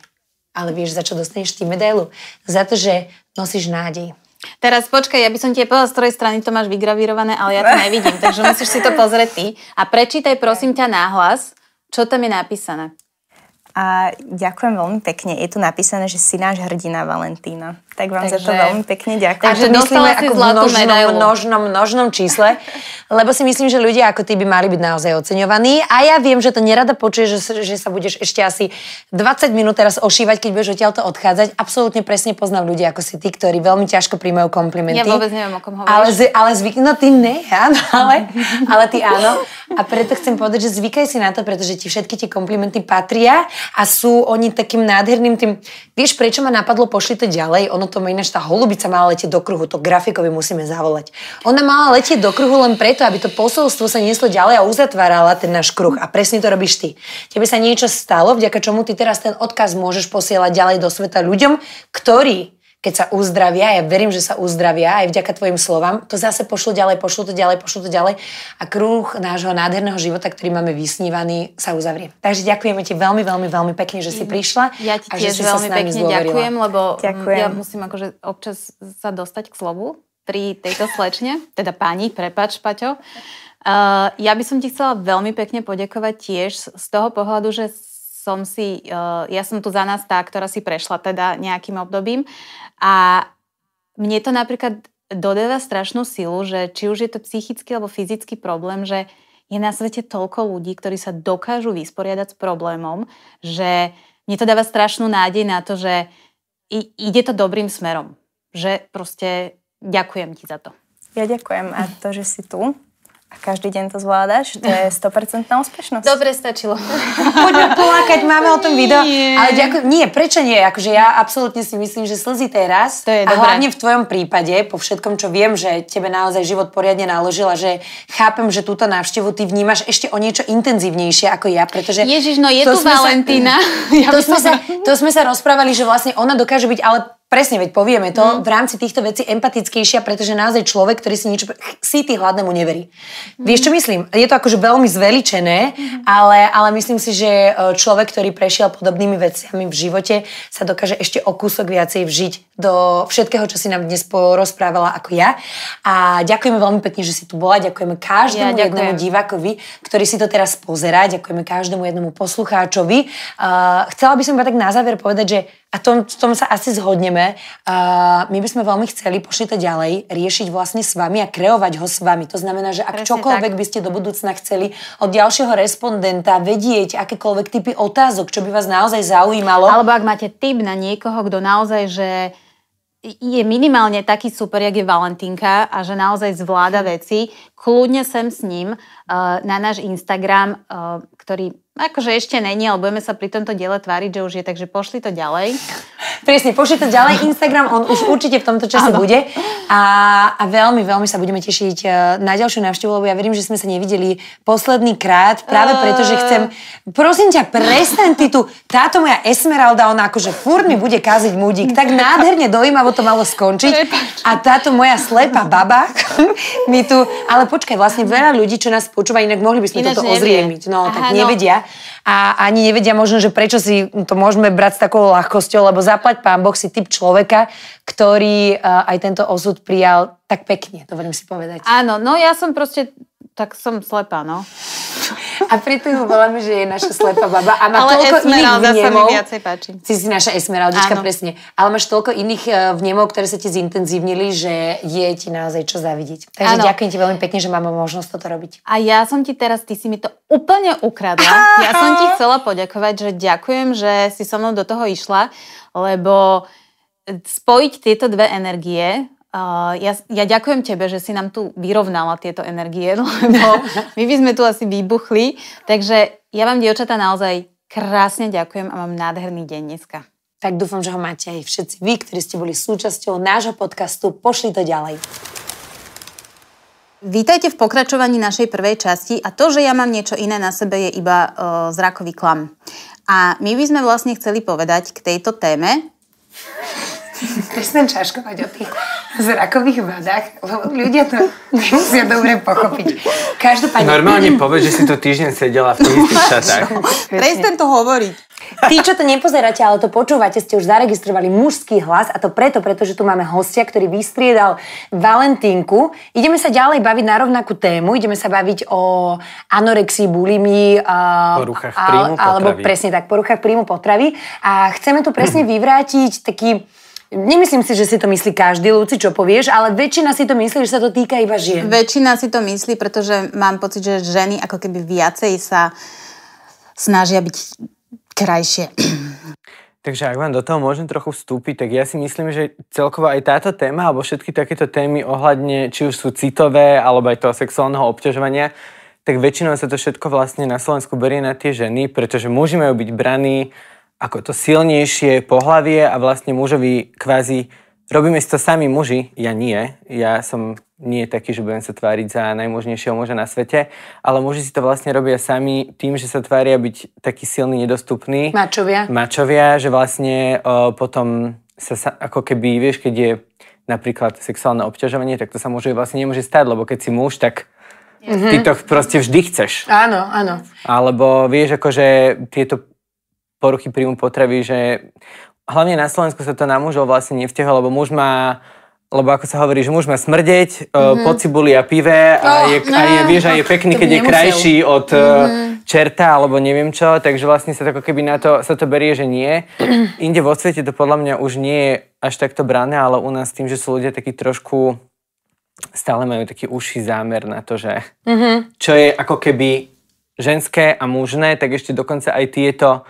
Ale vieš, za čo dostaneš ty medailu? Za to, že nosíš nádej. Teraz počkaj, ja by som ti povedala, z ktorej strany to máš vygravírované, ale ja to nevidím, takže musíš si to pozrieť ty. A prečítaj prosím ťa nahlas, čo tam je napísané. A ďakujem veľmi pekne. Je tu napísané, že si náš hrdina, Valentína. Tak vám za to veľmi pekne ďakujem. Takže myslíme ako v množnom čísle, lebo si myslím, že ľudia ako ty by mali byť naozaj oceňovaní. A ja viem, že to nerada počuješ, že sa budeš ešte asi 20 minút teraz ošívať, keď budeš odtiaľto odchádzať. Absolútne presne poznám ľudia ako si ty, ktorí veľmi ťažko príjmajú komplimenty. Ja vôbec neviem, o kom hovoríš. Ale no ty ne, áno, ale ty áno. A preto chcem povedať, že zvykaj si na to, pretože ti všetky tie komplimenty patria a sú oni takým nádherným tým... Vieš, prečo ma napadlo, pošli to ďalej? Ono to ináč, tá holubica mala letieť do kruhu, to grafikovi musíme zavolať. Ona mala letieť do kruhu len preto, aby to posolstvo sa nieslo ďalej a uzatvárala ten náš kruh. A presne to robíš ty. Tebe sa niečo stalo, vďaka čomu ty teraz ten odkaz môžeš posielať ďalej do sveta ľuďom, ktorí, keď sa uzdravia, ja verím, že sa uzdravia aj vďaka tvojim slovám, to zase pošlu to ďalej a kruh nášho nádherného života, ktorý máme vysnívaný, sa uzavrie. Takže ďakujeme ti veľmi, veľmi, veľmi pekne, že si prišla. Ja ti tiež veľmi pekne ďakujem, lebo ja musím akože občas sa dostať k slovu pri tejto slečne, teda pani, prepáč, Paťo. Ja by som ti chcela veľmi pekne poďakovať tiež z toho pohľadu, že ja som tu za nás tá, ktorá si prešla teda nejakým obdobím a mne to napríklad dodáva strašnú silu, že či už je to psychický alebo fyzický problém, že je na svete toľko ľudí, ktorí sa dokážu vysporiadať s problémom, že mne to dáva strašnú nádej na to, že ide to dobrým smerom. Že proste ďakujem ti za to. Ja ďakujem a to, že si tu a každý deň to zvládaš, to je 100% úspešnosť. Dobre, stačilo. Poďme plakať, máme o tom video. Ale ďakujem. Nie, prečo nie? Akože ja absolútne si myslím, že slzy teraz to je a hlavne v tvojom prípade, po všetkom, čo viem, že tebe naozaj život poriadne naložil a že chápem, že túto návštevu ty vnímaš ešte o niečo intenzívnejšie ako ja, pretože... Ježiš, no je tu Valentína. To sme sa rozprávali, že vlastne ona dokáže byť, ale presne, veď povieme to, v rámci týchto vecí empatickejšia, pretože naozaj človek, ktorý si niečo... Síty hladnému neverí. Vieš, čo myslím? Je to akože veľmi zveličené, ale myslím si, že človek, ktorý prešiel podobnými veciami v živote, sa dokáže ešte o kúsok viacej vžiť do všetkého, čo si nám dnes porozprávala ako ja. A ďakujeme veľmi pekne, že si tu bola. Ďakujeme každému jednému divákovi, ktorý si to teraz pozerá. Ďakujeme každému jednému poslucháčovi. Chcela by som iba tak na záver povedať, že a v tom sa asi zhodneme. My by sme veľmi chceli, pošli to ďalej, riešiť vlastne s vami a kreovať ho s vami. To znamená, že ak čokoľvek by ste do budúcna chceli od ďalšieho respondenta vedieť, akékoľvek typy otázok, čo by vás naozaj zaujímalo. Alebo ak máte tip na niekoho, kto naozaj, že je minimálne taký super, jak je Valentínka a že naozaj zvláda veci, kľudne sem s ním na náš Instagram, ktorý akože ešte není, ale budeme sa pri tomto diele tváriť, že už je, takže pošli to ďalej. Presne, pošli to ďalej. Instagram, on už určite v tomto čase bude. A veľmi, veľmi sa budeme tešiť na ďalšiu návštevu, lebo ja verím, že sme sa nevideli posledný krát, práve preto, že chcem... Prosím ťa, prestaň ty tu. Táto moja Esmeralda, ona akože furt mi bude kaziť múdik. Tak nádherne dojímavo to malo skončiť. A táto moja slepá baba mi tu... Ale počkaj, vlastne veľa ľudí, čo nás počúva, inak mohli by sme toto ozriemiť. No, tak nevedia. A ani nevedia možno, že prečo si to môžeme brať s takou ľahkosťou, lebo zaplať Pán Boh si typ človeka, ktorý aj tento osud prijal tak pekne, to budem si povedať. Áno, no ja som proste, tak som slepá, no. A preto ju voláme, že je naša slepá baba. A má ale toľko iných vnemov. Viacej páči. Si naša Esmeraldička, presne. Ale máš toľko iných vnemov, ktoré sa ti zintenzívnili, že je ti naozaj čo zavidieť. Takže ďakujem ti veľmi pekne, že máme možnosť toto robiť. A ja som ti teraz, ty si mi to úplne ukradla. Ja som ti chcela poďakovať, že ďakujem, že si so mnou do toho išla, lebo spojiť tieto dve energie... Ja ďakujem tebe, že si nám tu vyrovnala tieto energie, lebo my by sme tu asi vybuchli. Takže ja vám, dievčatá, naozaj krásne ďakujem a mám nádherný deň dneska. Tak dúfam, že ho máte aj všetci vy, ktorí ste boli súčasťou nášho podcastu. Pošli to ďalej. Vítajte v pokračovaní našej prvej časti a to, že ja mám niečo iné na sebe, je iba zrakový klam. A my by sme vlastne chceli povedať k tejto téme... Prestaň čaškovať o tých zrakových vadách, lebo ľudia to nemusia dobre pochopiť. Každopádne... Normálne povedz, že si to týždeň sedela v tých istých šatách. Prestaň to hovoriť. Tí, čo to nepozeráte, ale to počúvate, ste už zaregistrovali mužský hlas a to pretože tu máme hostia, ktorý vystriedal Valentínku. Ideme sa ďalej baviť na rovnakú tému, ideme sa baviť o anorexii, bulimii, poruchách príjmu potravy. Alebo presne tak, poruchách príjmu potravy. A chceme tu presne vyvrátiť taký... Nemyslím si, že si to myslí každý, Luci, čo povieš, ale väčšina si to myslí, že sa to týka iba žien. Väčšina si to myslí, pretože mám pocit, že ženy ako keby viacej sa snažia byť krajšie. Takže ak vám do toho môžem trochu vstúpiť, tak ja si myslím, že celkovo aj táto téma, alebo všetky takéto témy ohľadne, či už sú citové, alebo aj toho sexuálneho obťažovania, tak väčšinou sa to všetko vlastne na Slovensku berie na tie ženy, pretože muži majú byť braní ako to silnejšie pohlavie a vlastne mužovi kvázi robíme si to sami muži, ja nie. Ja som nie taký, že budem sa tváriť za najmužnejšieho muža na svete, ale muži si to vlastne robia sami tým, že sa tvária byť taký silný, nedostupný. Mačovia, že vlastne potom sa ako keby, vieš, keď je napríklad sexuálne obťažovanie, tak to sa mužovi vlastne nemôže stať, lebo keď si muž, tak ty to proste vždy chceš. Áno, áno. Alebo vieš, akože tieto poruchy príjmu potravy, že hlavne na Slovensku sa to na mužov vlastne nevzťahuje, lebo muž má, lebo ako sa hovorí, že muž má smrdeť po cibuli a pive a je pekný, keď je krajší od čerta alebo neviem čo, takže vlastne sa to ako keby na to sa to berie, že nie. Inde vo svete to podľa mňa už nie je až takto brané, ale u nás tým, že sú ľudia takí trošku stále majú taký užší zámer na to, že čo je ako keby ženské a mužné, tak ešte dokonca aj tieto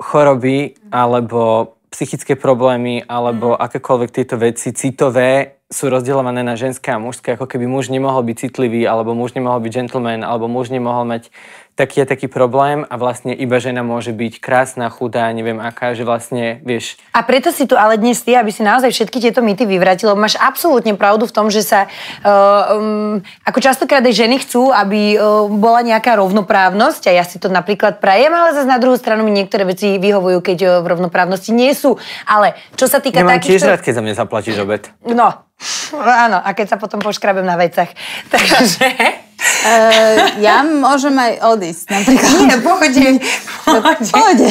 choroby alebo psychické problémy alebo akékoľvek tieto veci citové sú rozdeľované na ženské a mužské, ako keby muž nemohol byť citlivý alebo muž nemohol byť gentleman alebo muž nemohol mať taký a taký problém a vlastne iba žena môže byť krásna, chudá, neviem aká, že vlastne, vieš... A preto si tu ale dnes ty, aby si naozaj všetky tieto mýty vyvrátil, lebo máš absolútne pravdu v tom, že sa ako častokrát aj ženy chcú, aby bola nejaká rovnoprávnosť a ja si to napríklad prajem, ale zase na druhú stranu mi niektoré veci vyhovujú, keď v rovnoprávnosti nie sú. Ale čo sa týka takých... Nemám tiež rád, keď za mňa zaplatíš obed. No, áno, a keď sa potom poškrabem na vecach. Takže... ja môžem aj odísť, napríklad. Nie, pohode.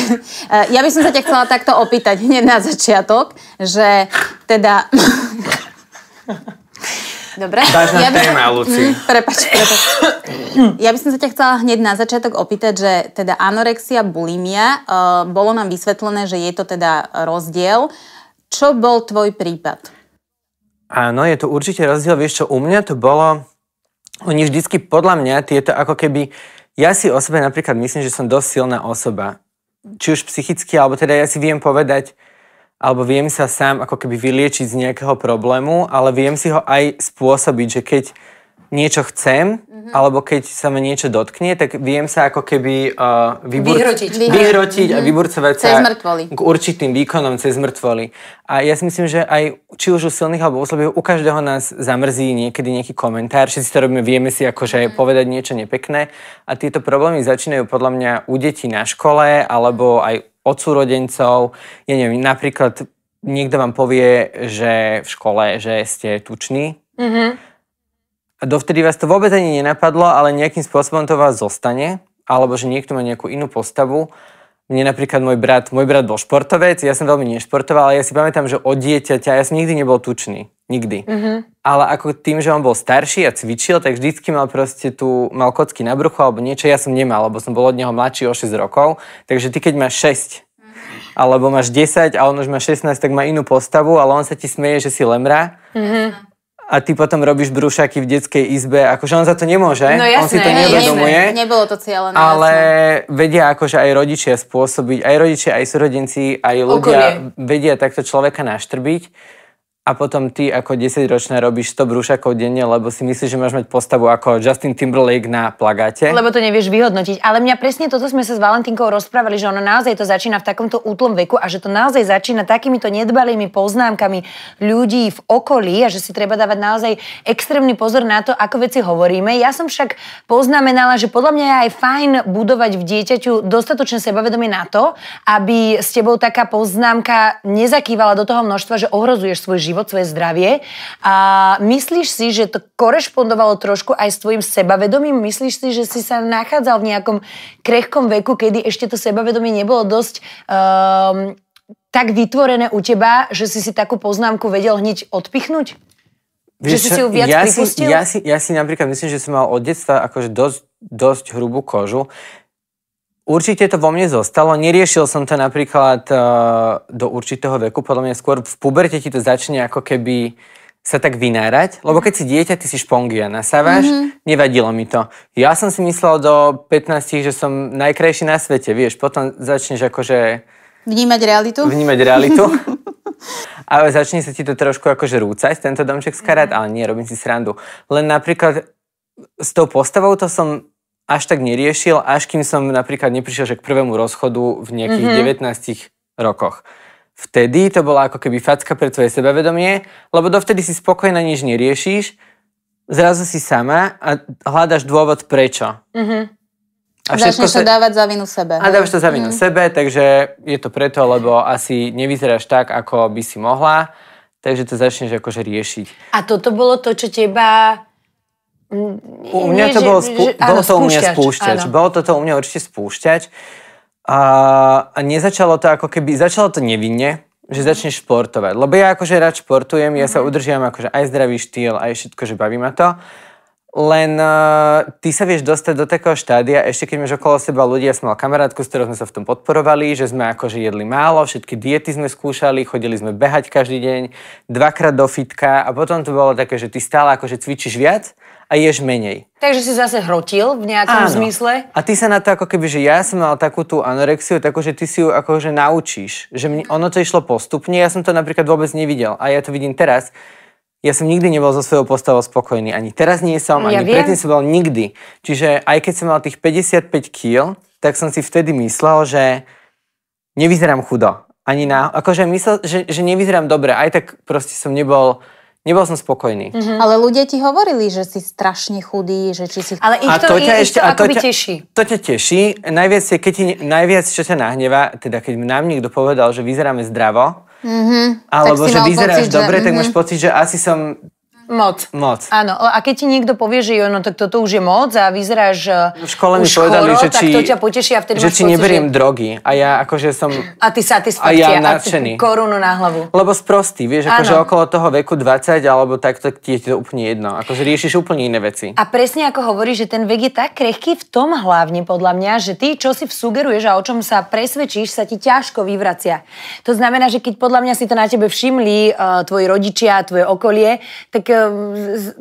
Ja by som sa ťa chcela takto opýtať hneď na začiatok, že teda... Dobre? Vážna téma, Luci. Prepáč. Ja by som sa ťa chcela hneď na začiatok opýtať, že teda anorexia, bulimia, bolo nám vysvetlené, že je to teda rozdiel. Čo bol tvoj prípad? Áno, je to určite rozdiel. Vieš čo, u mňa to bolo... Oni vždycky, podľa mňa, tieto ako keby... Ja si o sebe napríklad myslím, že som dosť silná osoba. Či už psychicky, alebo teda ja si viem povedať, alebo viem sa sám ako keby vyliečiť z nejakého problému, ale viem si ho aj spôsobiť, že keď niečo chcem, alebo keď sa ma niečo dotkne, tak viem sa ako keby vyhrotiť a vyburcovať sa k určitým výkonom cez mŕtvoly. A ja si myslím, že aj či už u silných alebo u slabých, u každého nás zamrzí niekedy nejaký komentár, všetci to robíme, vieme si akože povedať niečo nepekné a tieto problémy začínajú podľa mňa u detí na škole alebo aj od súrodencov. Ja neviem, napríklad niekto vám povie, že v škole, že ste tuční. A dovtedy vás to vôbec ani nenapadlo, ale nejakým spôsobom to vás zostane, alebo že niekto má nejakú inú postavu. Mne napríklad môj brat bol športovec, ja som veľmi nešportoval, ale ja si pamätám, že od dieťaťa ja som nikdy nebol tučný. Nikdy. Ale ako tým, že on bol starší a cvičil, tak vždycky mal mal kocky na bruchu alebo niečo, ja som nemal, lebo som bol od neho mladší o 6 rokov. Takže ty keď máš 6, alebo máš 10 a on už má 16, tak má inú postavu, ale on sa ti smeje, že si lemra. A ty potom robíš brúšaky v detskej izbe, akože on za to nemôže, no jasné, on si to neuvedomuje. Nebolo to cieľené. Ale vedia akože aj rodičia spôsobiť, aj rodičia, aj súrodenci, aj ľudia vedia takto človeka naštrbiť. A potom ty ako 10-ročná robíš 100 brúšakov denne, lebo si myslíš, že máš mať postavu ako Justin Timberlake na plagáte. Lebo to nevieš vyhodnotiť. Ale mňa presne toto sme sa s Valentínkou rozprávali, že ono naozaj to začína v takomto útlom veku a že to naozaj začína takýmito nedbalými poznámkami ľudí v okolí a že si treba dávať naozaj extrémny pozor na to, ako veci hovoríme. Ja som však poznamenala, že podľa mňa je aj fajn budovať v dieťaťu dostatočné sebavedomie na to, aby s tebou taká poznámka nezakývala do toho množstva, že ohrozuješ svoj život. život, svoje zdravie. A myslíš si, že to korešpondovalo trošku aj s tvojim sebavedomím? Myslíš si, že si sa nachádzal v nejakom krehkom veku, kedy ešte to sebavedomie nebolo dosť tak vytvorené u teba, že si takú poznámku vedel hneď odpichnúť? Že si ju viac pripustil? Ja si napríklad myslím, že som mal od detstva akože dosť hrubú kožu. Určite to vo mne zostalo. Neriešil som to napríklad do určitého veku. Podľa mňa skôr v puberte ti to začne ako keby sa tak vynárať. Lebo keď si dieťa, ty si špongia, nasávaš, nevadilo mi to. Ja som si myslel do 15, že som najkrajší na svete, vieš. Potom začneš akože... Vnímať realitu. Ale začne sa ti to trošku akože rúcať, tento domček z karát, ale nie, robím si srandu. Len napríklad s tou postavou to som až tak neriešil, až kým som napríklad neprišiel že k prvému rozchodu v nejakých 19 rokoch. Vtedy to bola ako keby facka pre tvoje sebavedomie, lebo dovtedy si spokojná, nič neriešiš, zrazu si sama a hľadaš dôvod prečo. A začneš to dávať za vinu sebe. A dávaš to za vinu sebe, takže je to preto, lebo asi nevyzeráš tak, ako by si mohla, takže to začneš akože riešiť. A toto bolo to, čo teba... U mňa to bolo to u mňa spúšťač. Bolo to u mňa určite spúšťač. A nezačalo to ako keby... Začalo to nevinne, že začneš športovať. Lebo ja akože rád športujem, ja sa udržiam akože aj zdravý štýl, aj všetko, že baví ma to. Len ty sa vieš dostať do takého štádia, ešte keď máš okolo seba ľudí, ja som mal kamarátku, s ktorou sme sa v tom podporovali, že sme akože jedli málo, všetky diety sme skúšali, chodili sme behať každý deň, 2-krát do fitka a potom to bolo také, že ty stále akože cvičíš viac a ješ menej. Takže si zase hrotil v nejakom zmysle? A ty sa na to ako keby, že ja som mal takú tú anorexiu, takú, že ty si ju akože naučíš, že ono to išlo postupne, ja som to napríklad vôbec nevidel a ja to vidím teraz. Ja som nikdy nebol so svojou postavou spokojný. Ani teraz nie som, ani predtým som bol nikdy. Čiže aj keď som mal tých 55 kg, tak som si vtedy myslel, že nevyzerám chudo. Akože myslel, že nevyzerám dobre. Aj tak proste som nebol som spokojný. Ale ľudia ti hovorili, že si strašne chudý, že či si... Ale ich to akoby teší. To ťa teší. Najviac, čo ťa nahnevá, teda keď nám niekto povedal, že vyzeráme zdravo, alebo že vyzeráš dobre, tak máš pocit, že asi som... Moc. Áno, a keď ti niekto povie, že no tak toto už je moc a vyzeráš v škole mi povedali, že tak to ťa poteší a vtedy že či neberiem drogy. A ja akože som... A ty satisfakcia. A ja nadšený. Korunu na hlavu. Lebo sprostý, vieš, akože okolo toho veku 20 alebo takto ti je to úplne jedno. Akože riešiš úplne iné veci. A presne ako hovoríš, že ten vek je tak krehký v tom hlavne podľa mňa, že ty, čo si sugeruješ a o čom sa presvedčíš, sa ti ťažko vyvracia. To znamená, že keď podľa mňa si to na tebe všimli tvoji rodičia, tvoje okolie, tak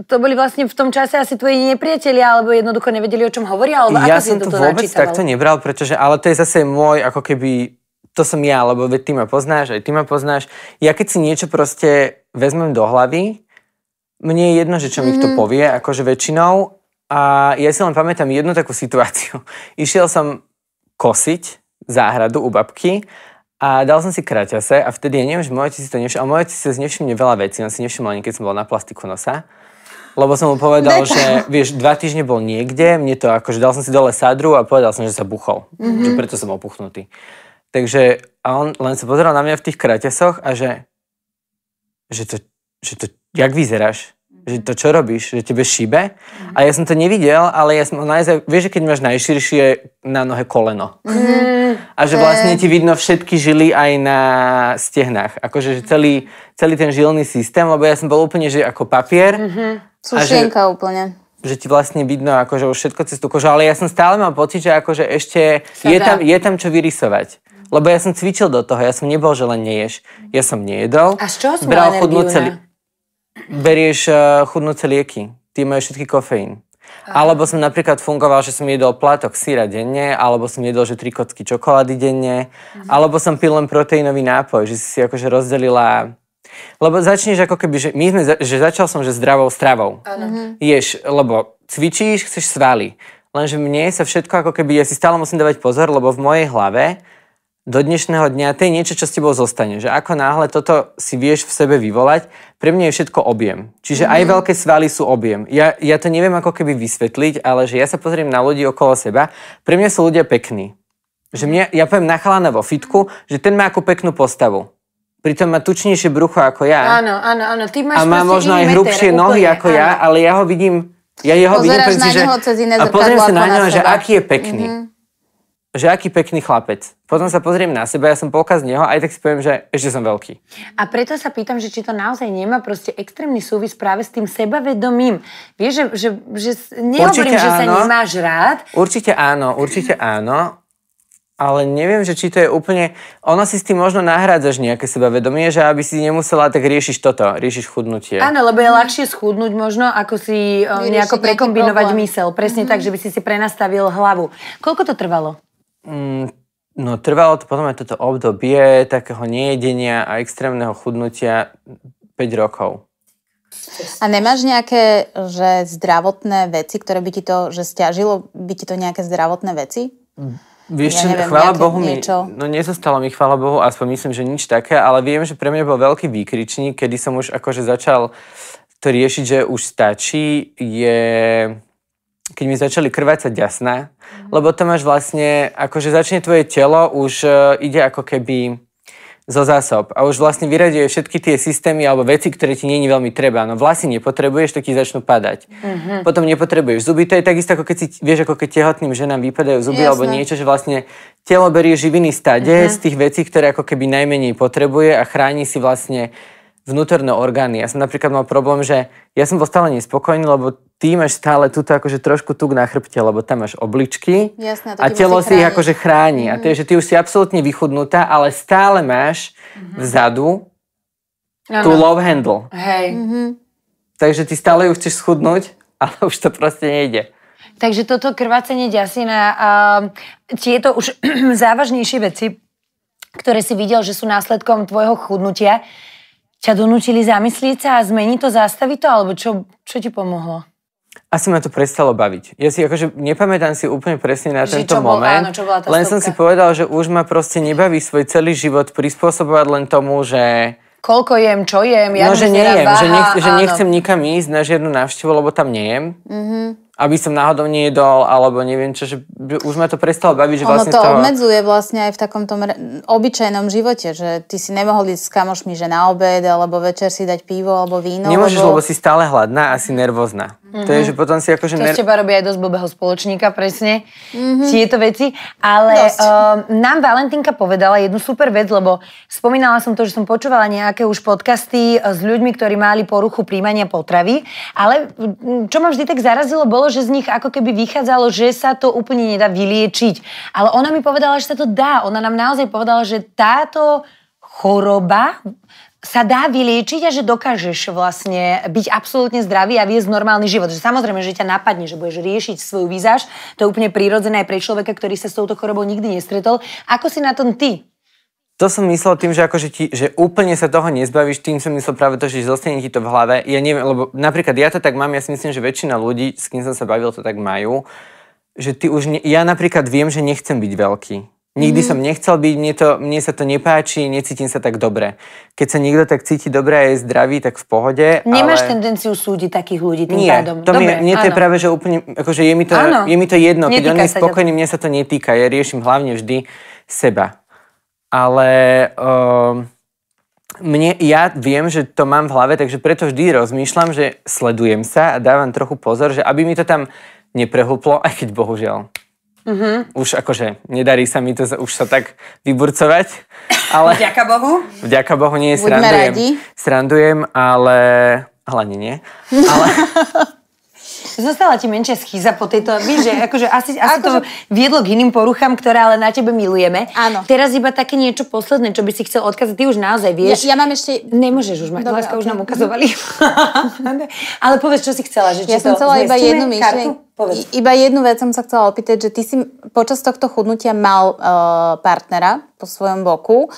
to boli vlastne v tom čase asi tvoji nepriatelia, alebo jednoducho nevedeli, o čom hovoria, alebo ja som to vôbec takto nebral, pretože, ale to je zase môj, ako keby, to som ja, lebo veď ty ma poznáš, aj ty ma poznáš. Ja keď si niečo proste vezmem do hlavy, mne je jedno, že čo mi kto povie, akože väčšinou, a ja si len pamätám jednu takú situáciu. Išiel som kosiť záhradu u babky, a dal som si kraťase a vtedy, ja neviem, že môj otec si to nevšimol, ale môj otec si nevšimne veľa vecí, on si nevšimol ani keď som bol na plastiku nosa, lebo som mu povedal, že vieš, 2 týždne bol niekde, mne to akože dal som si dole sadru a povedal som, že sa buchol, že preto som opuchnutý. Takže, a on len sa pozeral na mňa v tých kraťasoch a že to, jak vyzeráš? Že to čo robíš? Že tebe šíbe? A ja som to nevidel, ale ja som vieš, že keď máš najširšie na nohe koleno. A že vlastne ti vidno všetky žily aj na stehnách. Akože celý ten žilný systém, lebo ja som bol úplne, že ako papier. Sušienka úplne. Že ti vlastne vidno akože už všetko cez tú kožu. Ale ja som stále mal pocit, že akože ešte je tam čo vyrysovať. Lebo ja som cvičil do toho, ja som nebol, že len neješ. Ja som nejedol. A z čoho som mal energiu? Berieš chudnúce lieky. Ty majú všetky kofeín. Alebo som napríklad fungoval, že som jedol plátok syra denne, alebo som jedol, že 3 kocky čokolády denne, alebo som pil len proteínový nápoj, že si akože rozdelila... Lebo začneš ako keby, že začal som, že zdravou stravou. Ješ, lebo cvičíš, chceš svaly. Lenže mne sa všetko ako keby, ja si stále musím dávať pozor, lebo v mojej hlave do dnešného dňa to je niečo, čo s tebou zostane. Že ako náhle toto si vieš v sebe vyvolať, pre mňa je všetko objem. Čiže aj veľké svaly sú objem. Ja to neviem ako keby vysvetliť, ale že ja sa pozriem na ľudí okolo seba, pre mňa sú ľudia pekní. Že ja poviem na chalana vo fitku, že ten má akú peknú postavu. pritom má tučnejšie brucho ako ja. Áno. Ty máš a má možno aj hrubšie nohy ako ja, ale ja ho vidím, Pozeráš na neho cez iné zrkadlo pozriem sa ako na neho, na že seba. aký je pekný. Že aký pekný chlapec. Potom sa pozriem na seba, ja som polka z neho, aj tak si poviem, že ešte som veľký. A preto sa pýtam, že či to naozaj nemá proste extrémny súvis práve s tým sebavedomím. Vieš, že nehovorím, že sa nemáš rád. Určite áno. Ale neviem, že či to je úplne... Ono si s tým možno nahrádzaš nejaké sebavedomie, že aby si nemusela, tak riešiš chudnutie. Áno, lebo je ľahšie schudnúť možno, ako si nejako prekombinovať mysel. Presne tak, že by si prenastavil hlavu. Koľko to trvalo? No trvalo to potom aj toto obdobie takého nejedenia a extrémneho chudnutia 5 rokov. A nemáš nejaké že zdravotné veci, ktoré by ti to, že stiažilo by ti to nejaké zdravotné veci? Vieš, ja neviem, chvála Bohu niečo. No nezostalo mi, chvála Bohu, aspoň myslím, že nič také, ale viem, že pre mňa bol veľký výkričník, kedy som už akože začal to riešiť, že už stačí, keď mi začali krvácať jasná, lebo to máš vlastne, akože začne tvoje telo, už ide ako keby zo zásob a už vlastne vyraďuje všetky tie systémy alebo veci, ktoré ti nie je veľmi treba. No vlasy nepotrebuješ, tak ti začnú padať. Potom nepotrebuješ zuby, to je takisto ako keď si, vieš, ako keď tehotným ženám vypadajú zuby alebo niečo, že vlastne telo berie živiny stade z tých vecí, ktoré ako keby najmenej potrebuje a chráni si vlastne vnútorné orgány. Ja som napríklad mal problém, že ja som bol stále nespokojný, lebo ty máš stále túto akože trošku tuk na chrbte, lebo tam máš obličky. Jasné, a telo si ich akože chráni. A to je, že ty už si absolútne vychudnutá, ale stále máš vzadu tú love handle. Hej. Takže ty stále ju chceš schudnúť, ale už to proste nejde. Takže toto krvácenie ďasina, tieto už závažnejšie veci, ktoré si videl, že sú následkom tvojho chudnutia, ťa donútili zamyslieť sa a zmeniť to, zastaviť to, alebo čo ti pomohlo? Asi ma to prestalo baviť. Ja si akože nepamätám si úplne presne na že tento moment. Áno, čo bola tá len stopka. som si povedal, že už ma proste nebaví svoj celý život prispôsobovať len tomu, že... Koľko jem, čo jem, jak že vyzerá nejem, váha, že nechcem nikam ísť na žiadnu návštevu, lebo tam nejem. Aby som náhodou nejedol, alebo neviem čo, že už ma to prestalo baviť, že vlastne to obmedzuje vlastne aj v takom tom obyčajnom živote, že ty si nemohol ísť s kamošmi, že na obed, alebo večer si dať pivo, alebo víno. Nemôžeš, lebo si stále hladná a si nervózna. To je, že potom si akože... To z teba robí aj dosť blbého spoločníka, presne. Tieto veci. Ale nám Valentínka povedala jednu super vec, lebo spomínala som to, že som počúvala nejaké už podcasty s ľuďmi, ktorí mali poruchu príjmania potravy. Ale čo ma vždy tak zarazilo, bolo, že z nich ako keby vychádzalo, že sa to úplne nedá vyliečiť. Ale ona mi povedala, že sa to dá. Ona nám naozaj povedala, že táto choroba sa dá vyliečiť a že dokážeš vlastne byť absolútne zdravý a viesť normálny život. Že samozrejme, že ťa napadne, že budeš riešiť svoju výzáž. To je úplne prirodzené aj pre človeka, ktorý sa s touto chorobou nikdy nestretol. Ako si na tom ty? To som myslel tým, že akože že úplne sa toho nezbavíš, tým som myslel práve to, že zostane ti to v hlave. Ja neviem, lebo napríklad ja to tak mám, ja si myslím, že väčšina ľudí, s kým som sa bavil, to tak majú, že ty už ja napríklad viem, že nechcem byť veľký. Nikdy som nechcel byť, mne sa to nepáči, necítim sa tak dobre. Keď sa niekto tak cíti dobre a je zdravý, tak v pohode. Nemáš tendenciu súdiť takých ľudí tým pádom? Mne to je práve, že úplne, akože je mi to jedno, keď on je spokojný, mne sa to netýka, ja riešim hlavne vždy seba. Ale ja viem, že to mám v hlave, takže preto vždy rozmýšľam, že sledujem sa a dávam trochu pozor, že aby mi to tam neprehúplo, aj keď bohužiaľ. Už akože nedarí sa mi to už sa tak vyburcovať, ale... Vďaka Bohu. Vďaka Bohu nie, srandujem, ale nie. Ale... Zostala ti menšia schýza po tejto, víš, že akože asi to viedlo k iným poruchám, ktoré ale na tebe milujeme. Áno. Teraz iba také niečo posledné, čo by si chcel odkázať, ty už naozaj vieš. Ja mám ešte... Nemôžeš už mať, láska už nám ukazovali. Ale povedz, čo si chcela. Že ja som chcela iba jednu myšlienku. Iba jednu vec som sa chcela opýtať, že ty si počas tohto chudnutia mal partnera po svojom boku.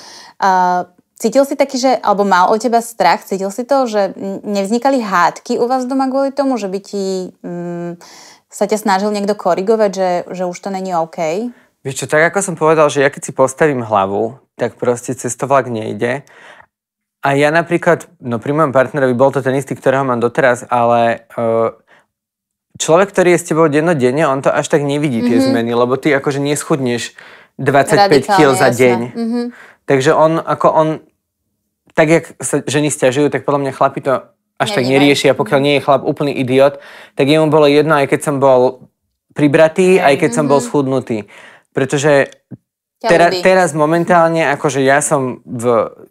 Cítil si taký, že, alebo mal o teba strach, cítil si to, že nevznikali hádky u vás doma kvôli tomu, že by ti sa ťa snažil niekto korigovať, že už to není OK? Vieš čo, tak ako som povedal, že ja keď si postavím hlavu, tak proste cez to vlak nejde. A ja napríklad, pri mojom partnerovi bol to ten istý, ktorého mám doteraz, ale človek, ktorý je s tebou dennodenne, on to až tak nevidí tie zmeny, lebo ty akože neschudneš 25 kg za deň. Takže on tak jak sa ženy sťažujú, tak podľa mňa chlapi to až tak Nevnímajú. neriešia. Pokiaľ nie je chlap úplný idiot, tak jemu bolo jedno, aj keď som bol pribratý, aj keď som bol schudnutý. Pretože teraz momentálne, akože ja som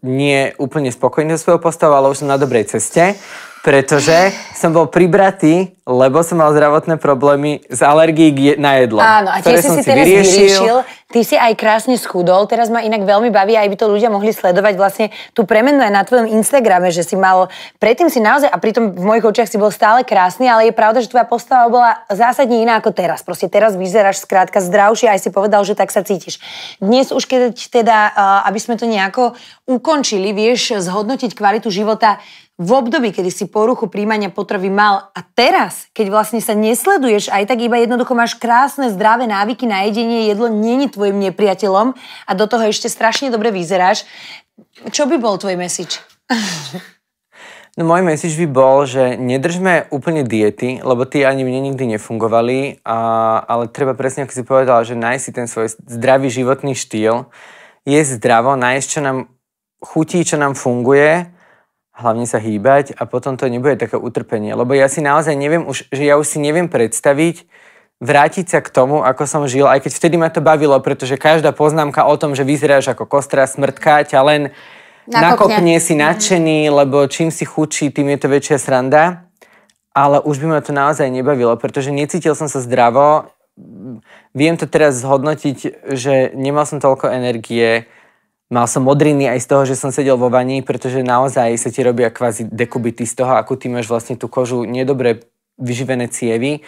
nie úplne spokojný so svojou postavou, ale už som na dobrej ceste, pretože som bol pribratý, lebo som mal zdravotné problémy z alergií na jedlo. Áno, a tie si teraz vyriešil. Ty si aj krásne schudol. Teraz ma inak veľmi baví, aj by to ľudia mohli sledovať vlastne tú premenu aj na tvojom Instagrame, že si mal, predtým si naozaj, a pritom v mojich očiach si bol stále krásny, ale je pravda, že tvoja postava bola zásadne iná ako teraz. Proste teraz vyzeráš skrátka zdravšie, aj si povedal, že tak sa cítiš. Dnes už keď teda, aby sme to nejako ukončili, vieš zhodnotiť kvalitu života v období, kedy si poruchu príjmania potravy mal a teraz, keď vlastne sa nesleduješ, aj tak iba jednoducho máš krásne, zdravé návyky na jedenie, jedlo není tvojim nepriateľom a do toho ešte strašne dobre vyzeráš. Čo by bol tvoj message? No môj message by bol, že nedržme úplne diety, lebo tie ani mne nikdy nefungovali, ale treba presne, ako si povedala, že nájsť si ten svoj zdravý životný štýl, jesť zdravo, nájsť, čo nám chutí, čo nám funguje, hlavne sa hýbať a potom to nebude také utrpenie. Lebo ja si naozaj neviem, ja už si neviem predstaviť vrátiť sa k tomu, ako som žil, aj keď vtedy ma to bavilo, pretože každá poznámka o tom, že vyzeráš ako kostra, smrtka, ťa len nakopne si nadšený, lebo čím si chudší, tým je to väčšia sranda. Ale už by ma to naozaj nebavilo, pretože necítil som sa zdravo. Viem to teraz zhodnotiť, že nemal som toľko energie. Mal som modriny aj z toho, že som sedel vo vani, pretože naozaj sa ti robia kvázi dekubity z toho, ako ty máš vlastne tú kožu nedobre vyživené cievy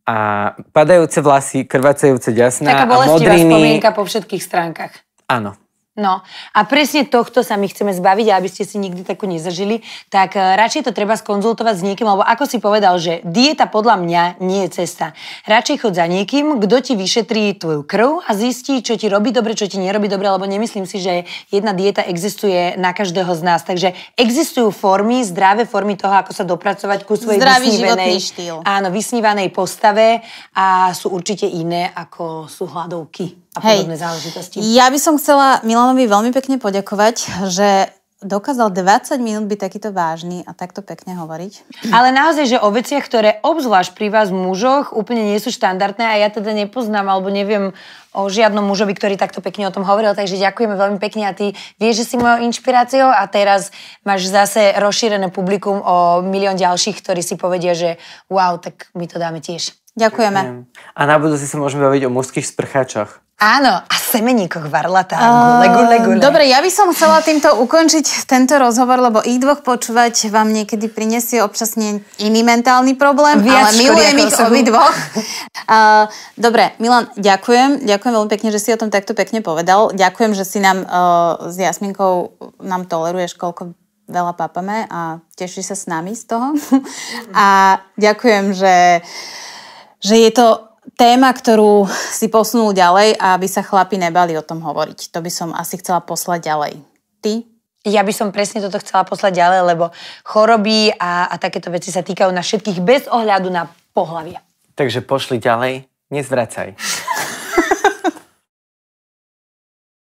a padajúce vlasy, krvácajúce ďasná taká a modriny. Taká bolestivá spomienka po všetkých stránkach. Áno. No a presne tohto sa my chceme zbaviť a aby ste si nikdy takú nezažili, tak radšej to treba skonzultovať s niekým, lebo ako si povedal, že dieta podľa mňa nie je cesta. Radšej chod za niekým, kto ti vyšetrí tvoju krv a zistí, čo ti robí dobre, čo ti nerobí dobre, lebo nemyslím si, že jedna dieta existuje na každého z nás. Takže existujú formy, zdravé formy toho, ako sa dopracovať ku svojej životný štýl. Áno, vysnívanej postave a sú určite iné, ako sú hladovky a podobné záležitosti. Ja by som chcela Milanovi veľmi pekne poďakovať, že dokázal 20 minút byť takýto vážny a takto pekne hovoriť. Ale naozaj, že o veciach, ktoré obzvlášť pri vás mužoch úplne nie sú štandardné a ja teda nepoznám alebo neviem o žiadnom mužovi, ktorý takto pekne o tom hovoril, takže ďakujeme veľmi pekne a ty vieš, že si mojou inšpiráciou a teraz máš zase rozšírené publikum o milión ďalších, ktorí si povedia, že wow, tak my to dáme tiež. Ďakujeme. A na budúci sa môžeme baviť o mužských sprcháčoch. Áno, a semeníkoch varlata. Gule. Dobre, ja by som chcela týmto ukončiť tento rozhovor, lebo ich dvoch počúvať vám niekedy prinesie občas iný mentálny problém, ale milujem ich obidvoch. Dobre, Milan, ďakujem. Ďakujem veľmi pekne, že si o tom takto pekne povedal. Ďakujem, že si nám s Jasminkou nám toleruješ, koľko veľa papame a teší sa s nami z toho. A ďakujem, že je to téma, ktorú si posunul ďalej a aby sa chlapi nebali o tom hovoriť. To by som asi chcela poslať ďalej. Ty? Ja by som presne toto chcela poslať ďalej, lebo choroby a takéto veci sa týkajú na všetkých bez ohľadu na pohlavie. Takže pošli ďalej, nezvracaj.